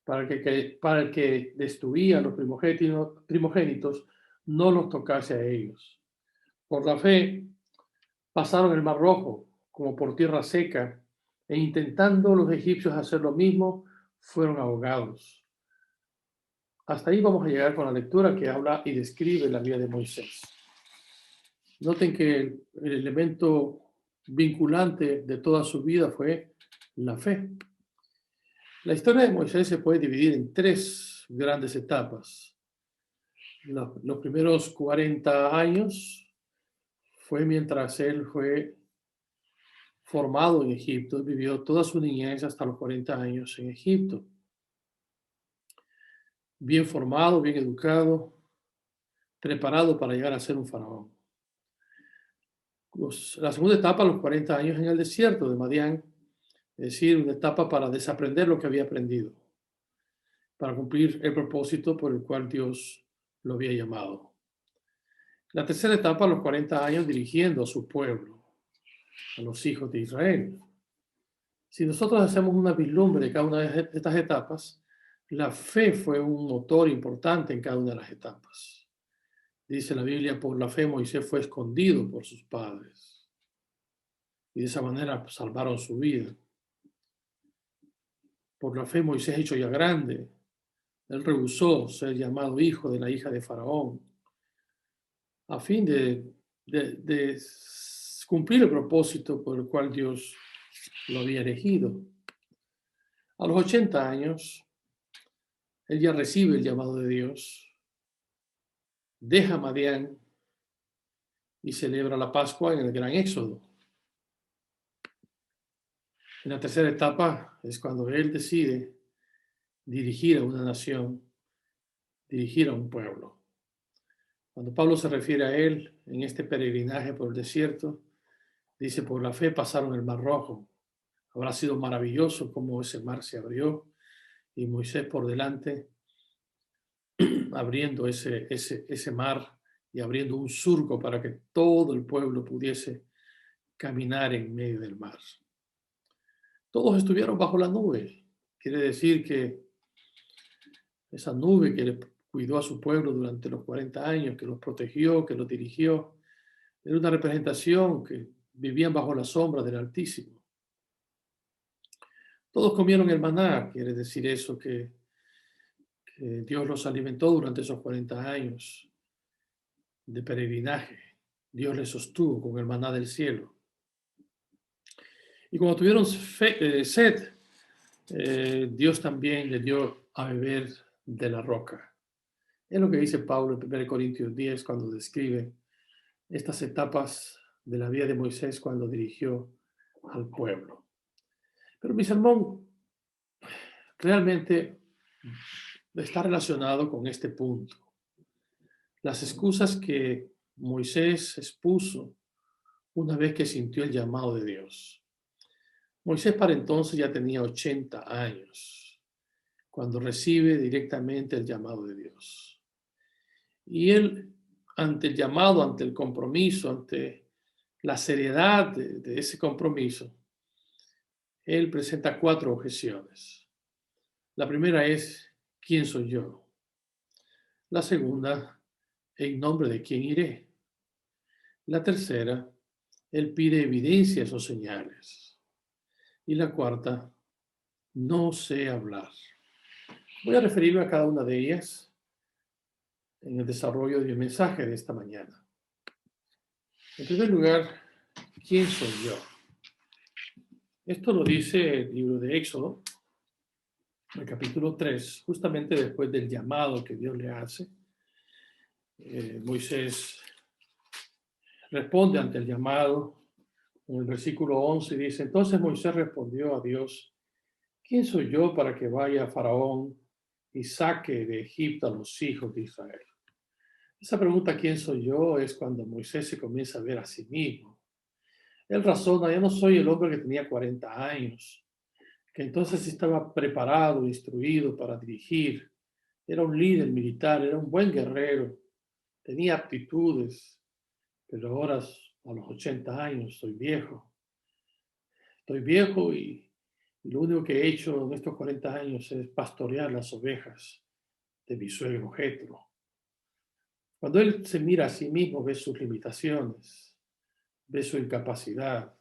para el que destruía a los primogénitos no los tocase a ellos. Por la fe pasaron el Mar Rojo como por tierra seca, e intentando los egipcios hacer lo mismo, fueron ahogados. Hasta ahí vamos a llegar con la lectura que habla y describe la vida de Moisés. Noten que el elemento vinculante de toda su vida fue la fe. La historia de Moisés se puede dividir en 3 grandes etapas. Los primeros 40 años fue mientras él fue formado en Egipto, vivió toda su niñez hasta los 40 años en Egipto. Bien formado, bien educado, preparado para llegar a ser un faraón. La segunda etapa, los 40 años en el desierto de Madián, es decir, una etapa para desaprender lo que había aprendido, para cumplir el propósito por el cual Dios lo había llamado. La tercera etapa, los 40 años dirigiendo a su pueblo, a los hijos de Israel. Si nosotros hacemos una vislumbre de cada una de estas etapas, la fe fue un motor importante en cada una de las etapas. Dice la Biblia, por la fe Moisés fue escondido por sus padres. Y de esa manera salvaron su vida. Por la fe Moisés, hecho ya grande, él rehusó ser llamado hijo de la hija de Faraón, a fin de cumplir el propósito por el cual Dios lo había elegido. A los 80 años, él ya recibe el llamado de Dios, deja Madián y celebra la Pascua en el Gran Éxodo. En la tercera etapa es cuando él decide dirigir a una nación, dirigir a un pueblo. Cuando Pablo se refiere a él en este peregrinaje por el desierto, dice, por la fe pasaron el Mar Rojo. Habrá sido maravilloso cómo ese mar se abrió y Moisés por delante abriendo ese mar y abriendo un surco para que todo el pueblo pudiese caminar en medio del mar. Todos estuvieron bajo la nube. Quiere decir que esa nube que le cuidó a su pueblo durante los 40 años, que los protegió, que los dirigió, era una representación que vivían bajo la sombra del Altísimo. Todos comieron el maná, quiere decir eso, que Dios los alimentó durante esos 40 años de peregrinaje. Dios les sostuvo con el maná del cielo. Y cuando tuvieron sed, Dios también les dio a beber de la roca. Es lo que dice Pablo en 1 Corintios 10 cuando describe estas etapas de la vida de Moisés cuando dirigió al pueblo. Pero mi sermón realmente está relacionado con este punto. Las excusas que Moisés expuso una vez que sintió el llamado de Dios. Moisés para entonces ya tenía 80 años cuando recibe directamente el llamado de Dios. Y él, ante el llamado, ante el compromiso, ante la seriedad de ese compromiso, él presenta 4 objeciones. La primera es, ¿quién soy yo? La segunda, ¿en nombre de quién iré? La tercera, él pide evidencias o señales. Y la cuarta, no sé hablar. Voy a referirme a cada una de ellas en el desarrollo de mi mensaje de esta mañana. En primer lugar, ¿quién soy yo? Esto lo dice el libro de Éxodo, el capítulo 3, justamente después del llamado que Dios le hace. Moisés responde ante el llamado. En el versículo 11 dice, entonces Moisés respondió a Dios, ¿quién soy yo para que vaya a Faraón y saque de Egipto a los hijos de Israel? Esa pregunta, ¿quién soy yo?, es cuando Moisés se comienza a ver a sí mismo. Él razona, yo no soy el hombre que tenía 40 años, que entonces estaba preparado, instruido para dirigir. Era un líder militar, era un buen guerrero, tenía aptitudes, pero ahora a los 80 años estoy viejo. Estoy viejo y lo único que he hecho en estos 40 años es pastorear las ovejas de mi suegro Jetro. Cuando él se mira a sí mismo, ve sus limitaciones, ve su incapacidad,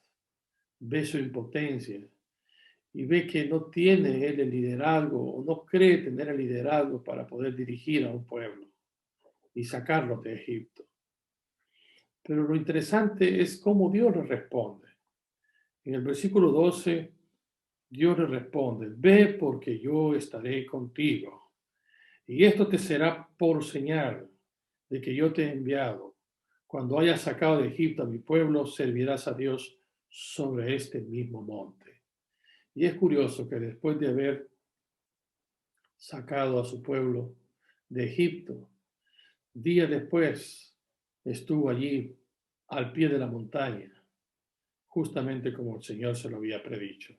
ve su impotencia y ve que no tiene él el liderazgo o no cree tener el liderazgo para poder dirigir a un pueblo y sacarlo de Egipto. Pero lo interesante es cómo Dios le responde. En el versículo 12 Dios le responde, ve porque yo estaré contigo. Y esto te será por señal de que yo te he enviado. Cuando hayas sacado de Egipto a mi pueblo, servirás a Dios sobre este mismo monte. Y es curioso que después de haber sacado a su pueblo de Egipto, días después estuvo allí al pie de la montaña, justamente como el Señor se lo había predicho.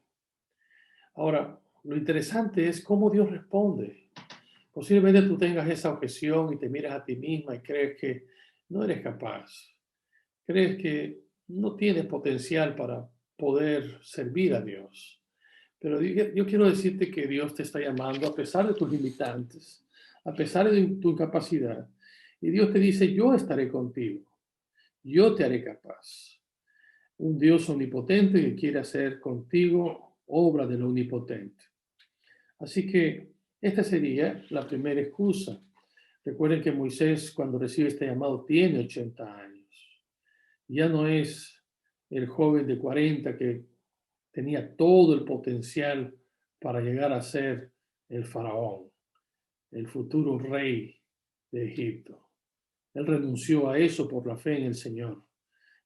Ahora, lo interesante es cómo Dios responde. Posiblemente tú tengas esa objeción y te miras a ti misma y crees que no eres capaz. Crees que no tienes potencial para poder servir a Dios. Pero yo quiero decirte que Dios te está llamando a pesar de tus limitantes, a pesar de tu incapacidad. Y Dios te dice, yo estaré contigo. Yo te haré capaz. Un Dios omnipotente que quiere hacer contigo obra del omnipotente. Así que esta sería la primera excusa. Recuerden que Moisés, cuando recibe este llamado, tiene 80 años. Ya no es el joven de 40 que tenía todo el potencial para llegar a ser el faraón, el futuro rey de Egipto. Él renunció a eso por la fe en el Señor.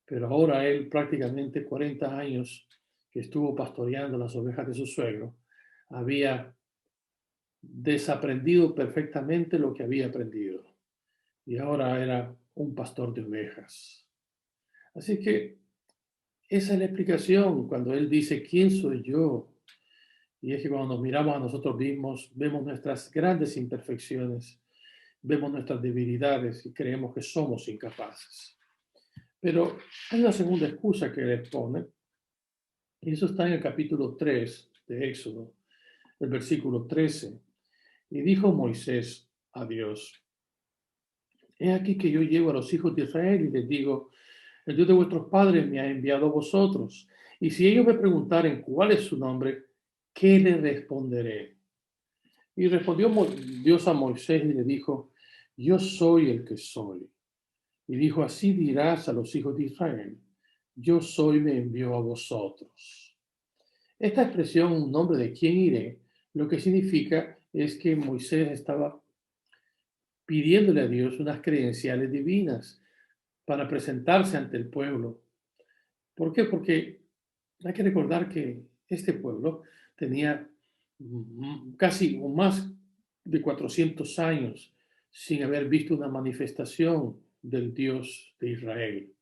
Pero ahora él, prácticamente 40 años que estuvo pastoreando las ovejas de su suegro, había desaprendido perfectamente lo que había aprendido. Y ahora era un pastor de ovejas. Así que esa es la explicación cuando él dice, ¿quién soy yo? Y es que cuando nos miramos a nosotros mismos, vemos nuestras grandes imperfecciones, vemos nuestras debilidades y creemos que somos incapaces. Pero hay una segunda excusa que él pone, y eso está en el capítulo 3 de Éxodo, el versículo 13. Y dijo Moisés a Dios, he aquí que yo llego a los hijos de Israel y les digo, el Dios de vuestros padres me ha enviado a vosotros. Y si ellos me preguntaren cuál es su nombre, ¿qué les responderé? Y respondió Dios a Moisés y le dijo, yo soy el que soy. Y dijo, así dirás a los hijos de Israel, yo soy, me envió a vosotros. Esta expresión, un nombre de quién iré, lo que significa es que Moisés estaba pidiéndole a Dios unas credenciales divinas para presentarse ante el pueblo. ¿Por qué? Porque hay que recordar que este pueblo tenía casi o más de 400 años sin haber visto una manifestación del Dios de Israel.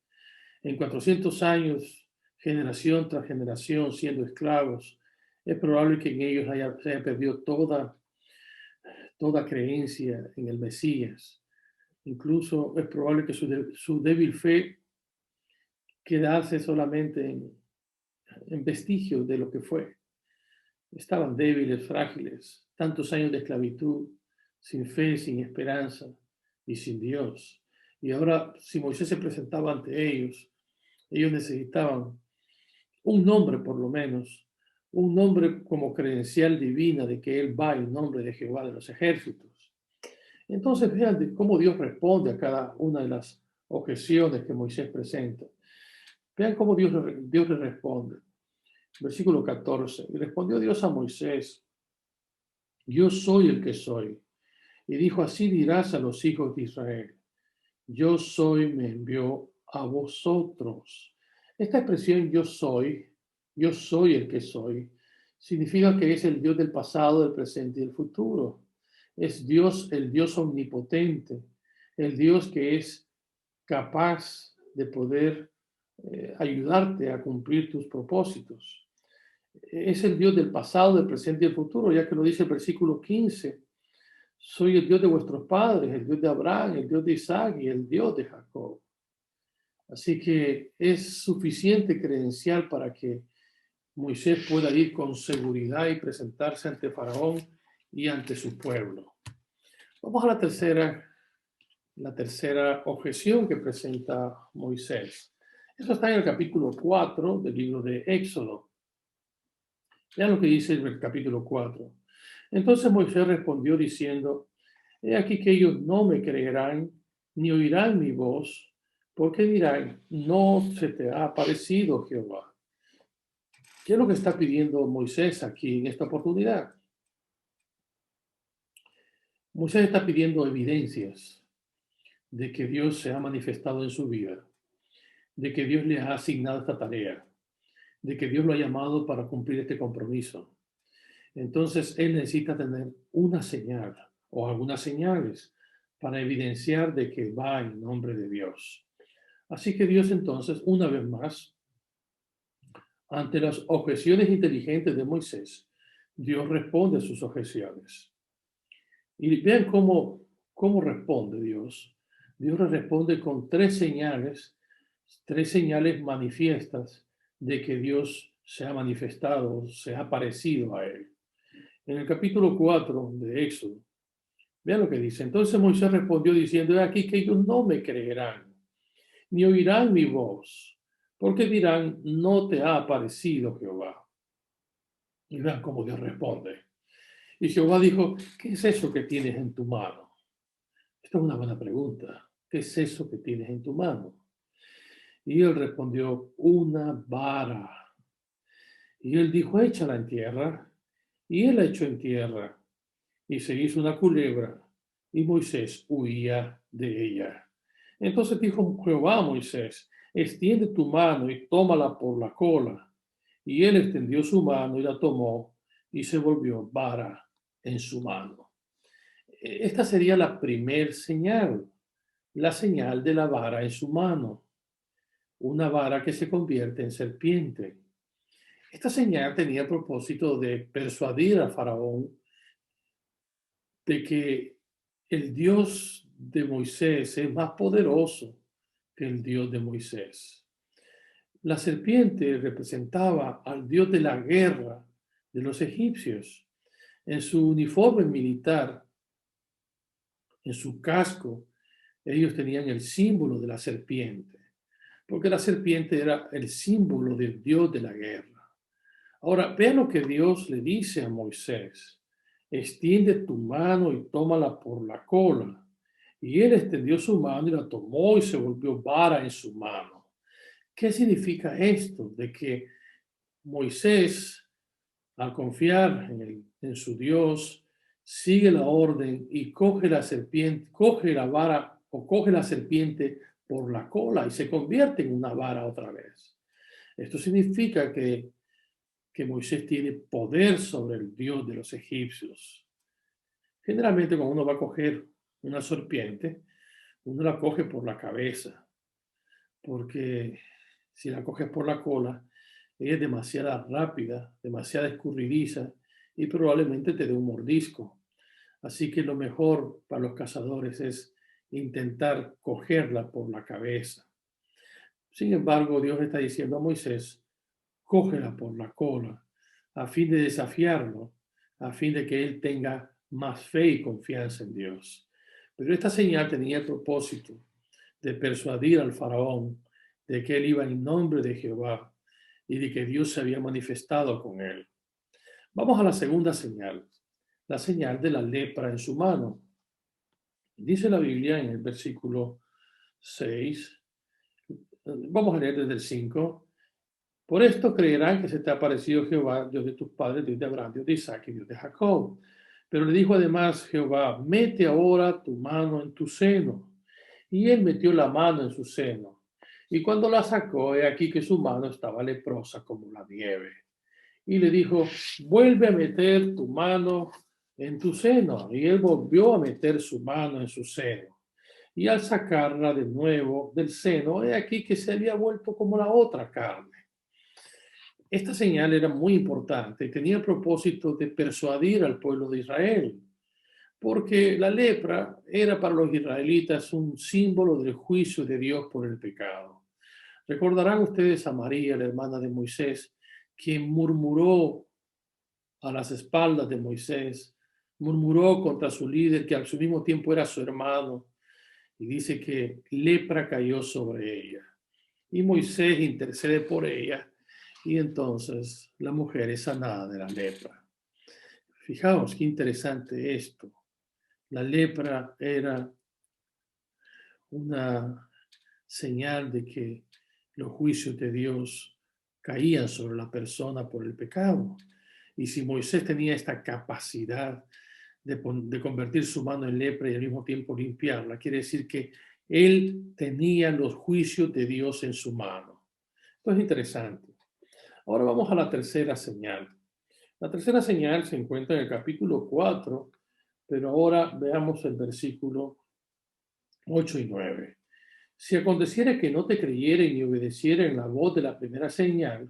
En 400 años, generación tras generación, siendo esclavos, es probable que en ellos se haya perdido toda creencia en el Mesías. Incluso es probable que su débil fe quedase solamente en vestigios de lo que fue. Estaban débiles, frágiles, tantos años de esclavitud, sin fe, sin esperanza y sin Dios. Y ahora, si Moisés se presentaba ante ellos necesitaban un nombre por lo menos, un nombre como credencial divina de que él va en nombre de Jehová de los ejércitos. Entonces vean cómo Dios responde a cada una de las objeciones que Moisés presenta. Vean cómo Dios le responde. Versículo 14. Y respondió Dios a Moisés, yo soy el que soy. Y dijo, así dirás a los hijos de Israel, yo soy, me envió a vosotros. Esta expresión yo soy el que soy, significa que es el Dios del pasado, del presente y del futuro. Es Dios, el Dios omnipotente, el Dios que es capaz de poder ayudarte a cumplir tus propósitos. Es el Dios del pasado, del presente y del futuro, ya que lo dice el versículo 15. Soy el Dios de vuestros padres, el Dios de Abraham, el Dios de Isaac y el Dios de Jacob. Así que es suficiente credencial para que Moisés pueda ir con seguridad y presentarse ante Faraón y ante su pueblo. Vamos a la tercera objeción que presenta Moisés. Eso está en el capítulo 4 del libro de Éxodo. Vean lo que dice el capítulo 4. Entonces Moisés respondió diciendo, he aquí que ellos no me creerán ni oirán mi voz, porque dirán, no se te ha aparecido Jehová. ¿Qué es lo que está pidiendo Moisés aquí en esta oportunidad? Moisés está pidiendo evidencias de que Dios se ha manifestado en su vida, de que Dios le ha asignado esta tarea, de que Dios lo ha llamado para cumplir este compromiso. Entonces, él necesita tener una señal o algunas señales para evidenciar de que va en nombre de Dios. Así que Dios entonces, una vez más, ante las objeciones inteligentes de Moisés, Dios responde a sus objeciones. Y vean cómo responde Dios. Dios le responde con tres señales manifiestas de que Dios se ha manifestado, se ha parecido a él. En el capítulo 4 de Éxodo, vean lo que dice. Entonces Moisés respondió diciendo, he aquí que ellos no me creerán, ni oirán mi voz, porque dirán, no te ha aparecido Jehová. Y vean cómo Dios responde. Y Jehová dijo, ¿qué es eso que tienes en tu mano? Esta es una buena pregunta. ¿Qué es eso que tienes en tu mano? Y él respondió, una vara. Y él dijo, échala en tierra. Y él la echó en tierra. Y se hizo una culebra. Y Moisés huía de ella. Entonces dijo Jehová a Moisés, extiende tu mano y tómala por la cola. Y él extendió su mano y la tomó y se volvió vara en su mano. Esta sería la primer señal, la señal de la vara en su mano, una vara que se convierte en serpiente. Esta señal tenía el propósito de persuadir a Faraón de que el Dios de Moisés es más poderoso que el Dios de Moisés. La serpiente representaba al Dios de la guerra de los egipcios. En su uniforme militar, en su casco, ellos tenían el símbolo de la serpiente, porque la serpiente era el símbolo del Dios de la guerra. Ahora, vean lo que Dios le dice a Moisés. Extiende tu mano y tómala por la cola. Y él extendió su mano y la tomó y se volvió vara en su mano. ¿Qué significa esto? De que Moisés, al confiar en su Dios, sigue la orden y coge la serpiente, coge la vara o coge la serpiente por la cola y se convierte en una vara otra vez. Esto significa que Moisés tiene poder sobre el Dios de los egipcios. Generalmente cuando uno va a coger una serpiente, uno la coge por la cabeza, porque si la coges por la cola, ella es demasiado rápida, demasiado escurridiza y probablemente te dé un mordisco. Así que lo mejor para los cazadores es intentar cogerla por la cabeza. Sin embargo, Dios está diciendo a Moisés, cógela por la cola, a fin de desafiarlo, a fin de que él tenga más fe y confianza en Dios. Pero esta señal tenía el propósito de persuadir al faraón de que él iba en nombre de Jehová y de que Dios se había manifestado con él. Vamos a la segunda señal, la señal de la lepra en su mano. Dice la Biblia en el versículo 6, vamos a leer desde el 5. Por esto creerán que se te ha aparecido Jehová, Dios de tus padres, Dios de Abraham, Dios de Isaac y Dios de Jacob. Pero le dijo además Jehová, mete ahora tu mano en tu seno. Y él metió la mano en su seno. Y cuando la sacó, he aquí que su mano estaba leprosa como la nieve. Y le dijo, vuelve a meter tu mano en tu seno. Y él volvió a meter su mano en su seno. Y al sacarla de nuevo del seno, he aquí que se había vuelto como la otra carne. Esta señal era muy importante y tenía el propósito de persuadir al pueblo de Israel, porque la lepra era para los israelitas un símbolo del juicio de Dios por el pecado. Recordarán ustedes a María, la hermana de Moisés, quien murmuró a las espaldas de Moisés, murmuró contra su líder, que al mismo tiempo era su hermano, y dice que lepra cayó sobre ella. Y Moisés intercede por ella, y entonces la mujer es sanada de la lepra. Fijaos qué interesante esto. La lepra era una señal de que los juicios de Dios caían sobre la persona por el pecado. Y si Moisés tenía esta capacidad de convertir su mano en lepra y al mismo tiempo limpiarla, quiere decir que él tenía los juicios de Dios en su mano. Esto es interesante. Ahora vamos a la tercera señal. La tercera señal se encuentra en el capítulo 4, pero ahora veamos el versículo 8 y 9. Si aconteciera que no te creyeren ni obedecieren la voz de la primera señal,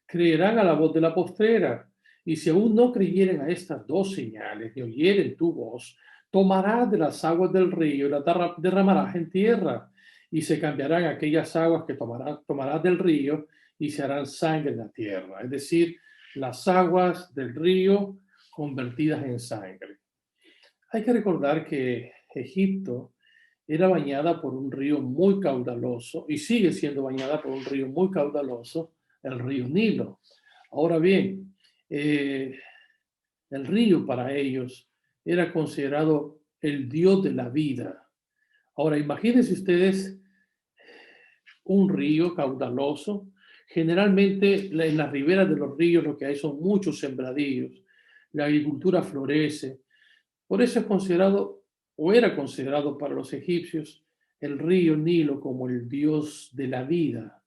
creerán a la voz de la postrera. Y si aún no creyeren a estas dos señales, ni oyeren tu voz, tomarás de las aguas del río y las derramarás en tierra. Y se cambiarán aquellas aguas que tomarás del río y se harán sangre en la tierra. Es decir, las aguas del río convertidas en sangre. Hay que recordar que Egipto era bañada por un río muy caudaloso y sigue siendo bañada por un río muy caudaloso, el río Nilo. Ahora bien, el río para ellos era considerado el dios de la vida. Ahora, imagínense ustedes un río caudaloso. Generalmente en las riberas de los ríos lo que hay son muchos sembradíos. La agricultura florece. Por eso es considerado, o era considerado para los egipcios, el río Nilo como el dios de la vida.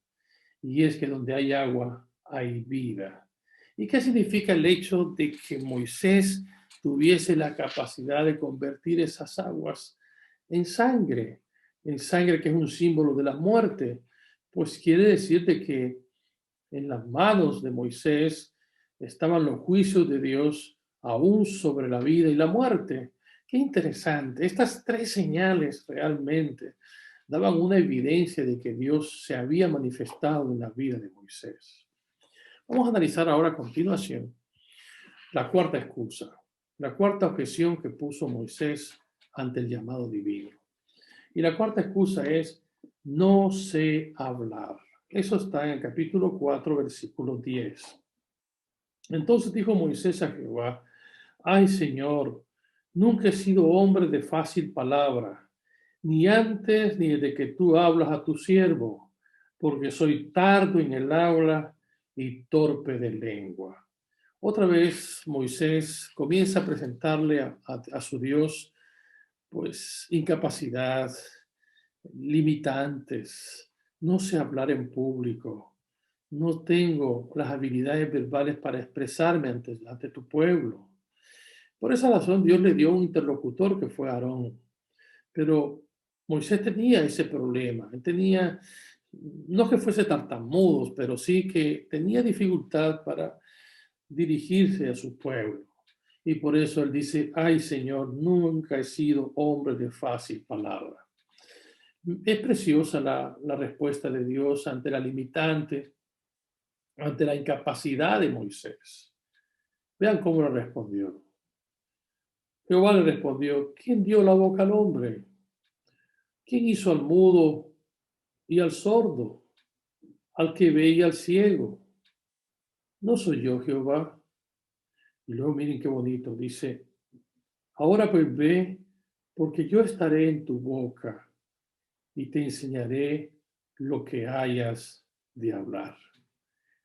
Y es que donde hay agua, hay vida. ¿Y qué significa el hecho de que Moisés tuviese la capacidad de convertir esas aguas en sangre que es un símbolo de la muerte? Pues quiere decir de que en las manos de Moisés estaban los juicios de Dios aún sobre la vida y la muerte. Qué interesante. Estas tres señales realmente daban una evidencia de que Dios se había manifestado en la vida de Moisés. Vamos a analizar ahora a continuación la cuarta excusa, la cuarta objeción que puso Moisés ante el llamado divino. Y la cuarta excusa es: no sé hablar. Eso está en el capítulo 4, versículo 10. Entonces dijo Moisés a Jehová: ay, Señor, nunca he sido hombre de fácil palabra, ni antes ni desde que tú hablas a tu siervo, porque soy tardo en el habla y torpe de lengua. Otra vez Moisés comienza a presentarle a su Dios pues incapacidad, limitantes, no sé hablar en público, no tengo las habilidades verbales para expresarme ante tu pueblo. Por esa razón Dios le dio un interlocutor que fue Aarón. Pero Moisés tenía ese problema. Él tenía, no que fuese tartamudo, pero sí que tenía dificultad para dirigirse a su pueblo. Y por eso él dice: ay, Señor, nunca he sido hombre de fácil palabra. Es preciosa la respuesta de Dios ante la limitante, ante la incapacidad de Moisés. Vean cómo le respondió. Jehová le respondió: ¿quién dio la boca al hombre? ¿Quién hizo al mudo y al sordo, al que ve y al ciego? ¿No soy yo, Jehová? Y luego miren qué bonito, dice: ahora pues ve, porque yo estaré en tu boca y te enseñaré lo que hayas de hablar.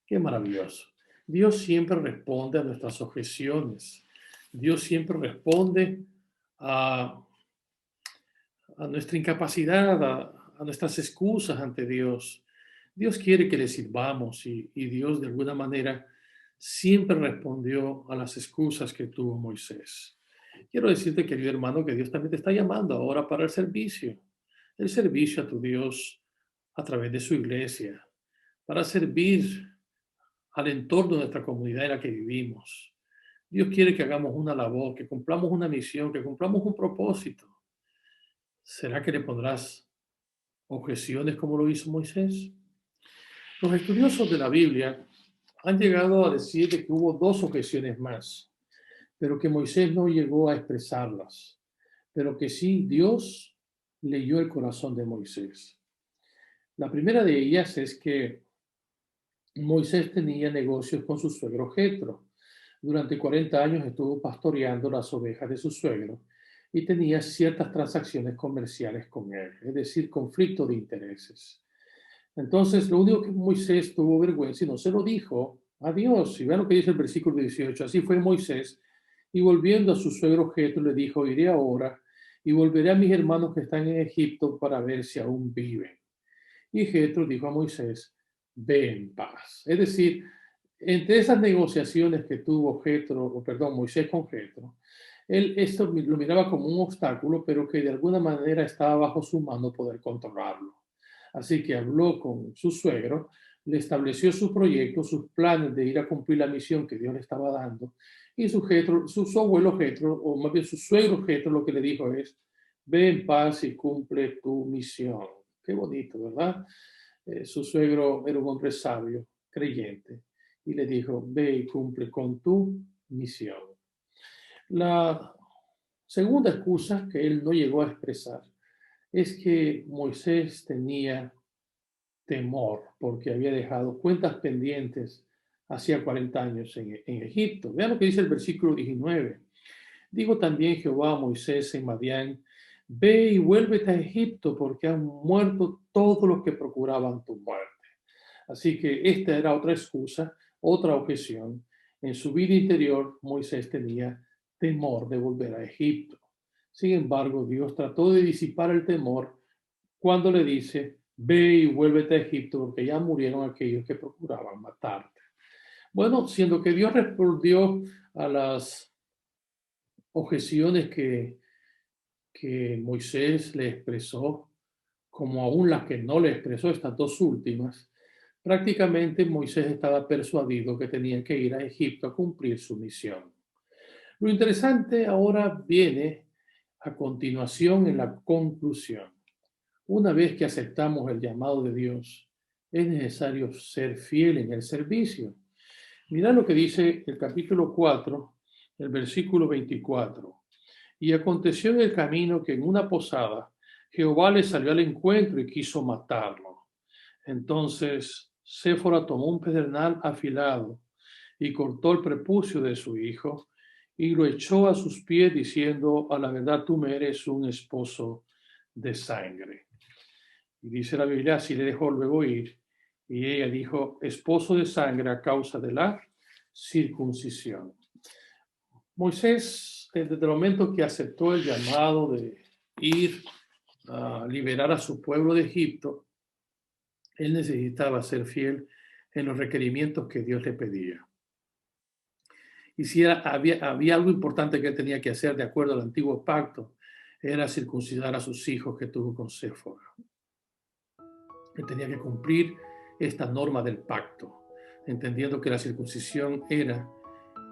Qué maravilloso. Dios siempre responde a nuestras objeciones. Dios siempre responde a nuestra incapacidad, a nuestras excusas ante Dios. Dios quiere que le sirvamos y Dios de alguna manera siempre respondió a las excusas que tuvo Moisés. Quiero decirte, querido hermano, que Dios también te está llamando ahora para el servicio a tu Dios a través de su iglesia, para servir al entorno de nuestra comunidad en la que vivimos. Dios quiere que hagamos una labor, que cumplamos una misión, que cumplamos un propósito. ¿Será que le pondrás objeciones como lo hizo Moisés? Los estudiosos de la Biblia han llegado a decir que hubo dos objeciones más, pero que Moisés no llegó a expresarlas, pero que sí Dios leyó el corazón de Moisés. La primera de ellas es que Moisés tenía negocios con su suegro Jetro. Durante 40 años estuvo pastoreando las ovejas de su suegro y tenía ciertas transacciones comerciales con él, es decir, conflicto de intereses. Entonces, lo único que Moisés tuvo vergüenza y no se lo dijo a Dios. Y vean lo que dice el versículo 18. Así fue Moisés, y volviendo a su suegro Jetro le dijo: iré ahora y volveré a mis hermanos que están en Egipto para ver si aún viven. Y Jetro dijo a Moisés: ve en paz. Es decir, entre esas negociaciones que tuvo Moisés con Jetro, él esto lo miraba como un obstáculo, pero que de alguna manera estaba bajo su mano poder controlarlo. Así que habló con su suegro, le estableció su proyecto, sus planes de ir a cumplir la misión que Dios le estaba dando. Y su abuelo Jetro, o más bien su suegro Jetro, lo que le dijo es: ve en paz y cumple tu misión. Qué bonito, ¿verdad? Su suegro era un hombre sabio, creyente, y le dijo: ve y cumple con tu misión. La segunda excusa que él no llegó a expresar es que Moisés tenía temor porque había dejado cuentas pendientes hacía 40 años en Egipto. Vean lo que dice el versículo 19. Dijo también Jehová a Moisés en Madián: ve y vuélvete a Egipto, porque han muerto todos los que procuraban tu muerte. Así que esta era otra excusa, otra objeción. En su vida interior, Moisés tenía temor de volver a Egipto. Sin embargo, Dios trató de disipar el temor cuando le dice: ve y vuélvete a Egipto, porque ya murieron aquellos que procuraban matarte. Bueno, siendo que Dios respondió a las objeciones que Moisés le expresó, como aún las que no le expresó, estas dos últimas, prácticamente Moisés estaba persuadido que tenía que ir a Egipto a cumplir su misión. Lo interesante ahora viene a continuación en la conclusión. Una vez que aceptamos el llamado de Dios, es necesario ser fiel en el servicio. Mirá lo que dice el capítulo 4, el versículo 24. Y aconteció en el camino que en una posada Jehová le salió al encuentro y quiso matarlo. Entonces Séfora tomó un pedernal afilado y cortó el prepucio de su hijo y lo echó a sus pies, diciendo: a la verdad tú me eres un esposo de sangre. Y dice la Biblia: así le dejó luego ir. Y ella dijo: esposo de sangre a causa de la circuncisión. Moisés, desde el momento que aceptó el llamado de ir a liberar a su pueblo de Egipto, él necesitaba ser fiel en los requerimientos que Dios le pedía. Y si había algo importante que él tenía que hacer de acuerdo al antiguo pacto, era circuncidar a sus hijos que tuvo con Séfora. Él tenía que cumplir esta norma del pacto, entendiendo que la circuncisión era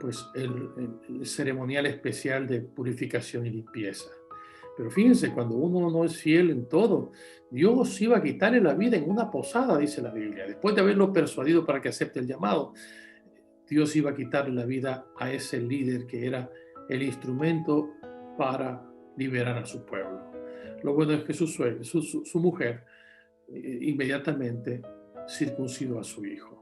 pues el ceremonial especial de purificación y limpieza. Pero fíjense, cuando uno no es fiel en todo, Dios iba a quitarle la vida en una posada, dice la Biblia. Después de haberlo persuadido para que acepte el llamado, Dios iba a quitarle la vida a ese líder que era el instrumento para liberar a su pueblo. Lo bueno es que su mujer inmediatamente circuncidó a su hijo.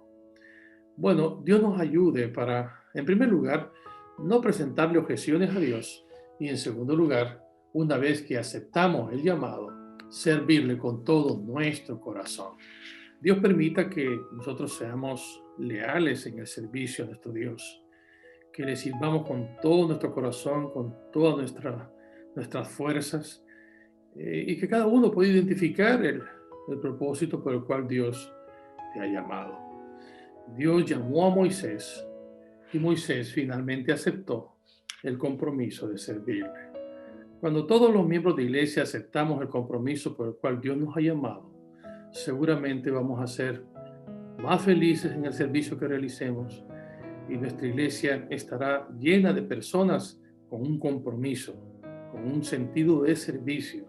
Bueno, Dios nos ayude para, en primer lugar, no presentarle objeciones a Dios, y en segundo lugar, una vez que aceptamos el llamado, servirle con todo nuestro corazón. Dios permita que nosotros seamos leales en el servicio a nuestro Dios, que le sirvamos con todo nuestro corazón, con todas nuestras fuerzas, y que cada uno pueda identificar el propósito por el cual Dios te ha llamado. Dios llamó a Moisés y Moisés finalmente aceptó el compromiso de servirle. Cuando todos los miembros de la iglesia aceptamos el compromiso por el cual Dios nos ha llamado, seguramente vamos a ser más felices en el servicio que realicemos y nuestra iglesia estará llena de personas con un compromiso, con un sentido de servicio.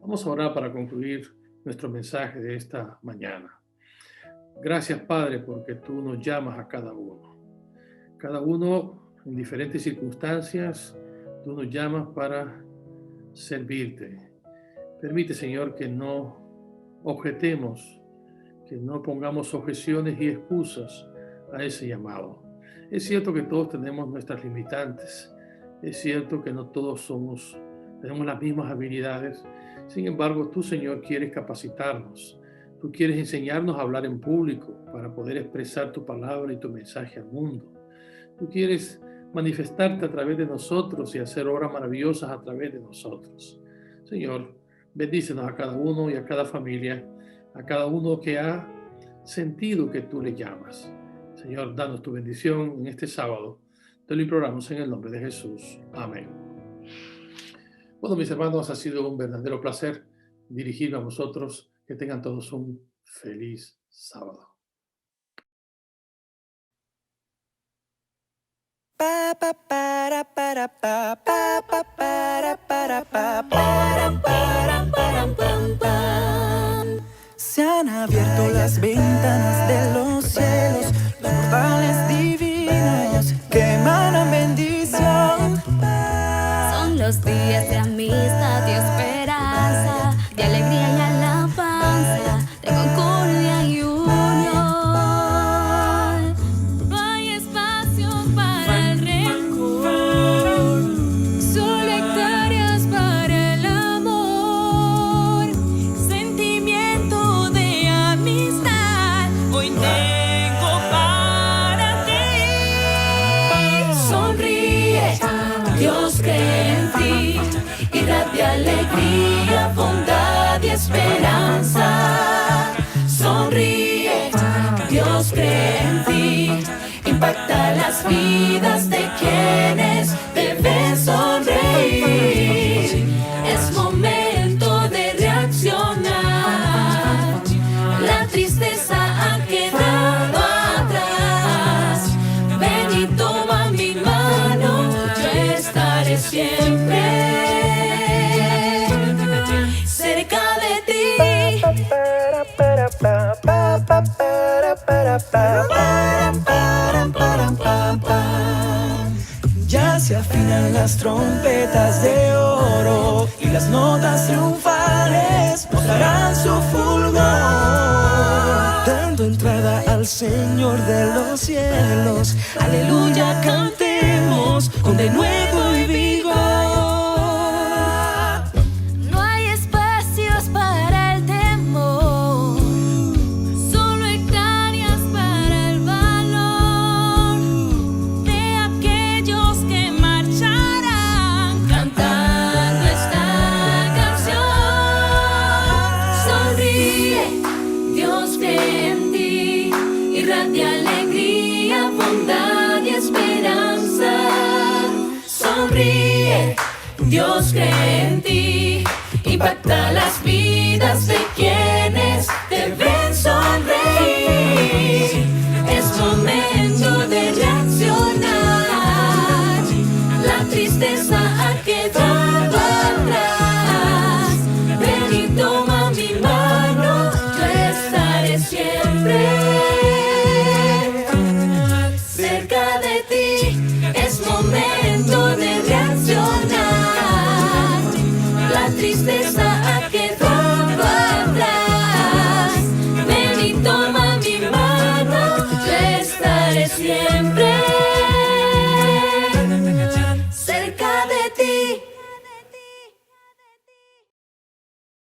Vamos a orar para concluir nuestro mensaje de esta mañana. Gracias, Padre, porque tú nos llamas a cada uno. Cada uno en diferentes circunstancias, tú nos llamas para servirte. Permite, Señor, que no objetemos, que no pongamos objeciones y excusas a ese llamado. Es cierto que todos tenemos nuestras limitantes. Es cierto que no todos tenemos las mismas habilidades. Sin embargo, tú, Señor, quieres capacitarnos. Tú quieres enseñarnos a hablar en público para poder expresar tu palabra y tu mensaje al mundo. Tú quieres manifestarte a través de nosotros y hacer obras maravillosas a través de nosotros. Señor, bendícenos a cada uno y a cada familia, a cada uno que ha sentido que tú le llamas. Señor, danos tu bendición en este sábado. Te lo imploramos en el nombre de Jesús. Amén. Bueno, mis hermanos, ha sido un verdadero placer dirigirme a vosotros. Que tengan todos un feliz sábado. Se han abierto las ventanas de los cielos, los portales divinos que emanan bendición. Son los días de amistad y esperanza, de alegría y alabanza, de concordia y unión. No hay espacio para el rencor, solo hectáreas para el amor, sentimiento de amistad. Hoy tengo para ti. Sonríe, Dios cree en ti, irradia alegría, bondad y esperanza. Sonríe, Dios cree en ti, impacta las vidas de quienes deben sonreír. Es momento de reaccionar, la tristeza ha quedado atrás. Ven y toma mi mano, yo estaré siempre cerca de ti. Ya se afinan las trompetas de oro y las notas triunfales mostrarán su fulgor, dando entrada al Señor de los cielos. Aleluya, cantemos con denuedo y vigor. No hay espacios para el temor, solo hectáreas para el valor de aquellos que marcharán cantando esta canción. Sonríe, Dios cree en ti, irradia alegría, bondad y esperanza. Sonríe, Dios cree en ti, impacta las vidas de quienes deben sonreír. Es momento de reaccionar, la tristeza ha quedado atrás. Ven y toma mi mano, yo estaré siempre cerca de ti. Es momento de reaccionar, la tristeza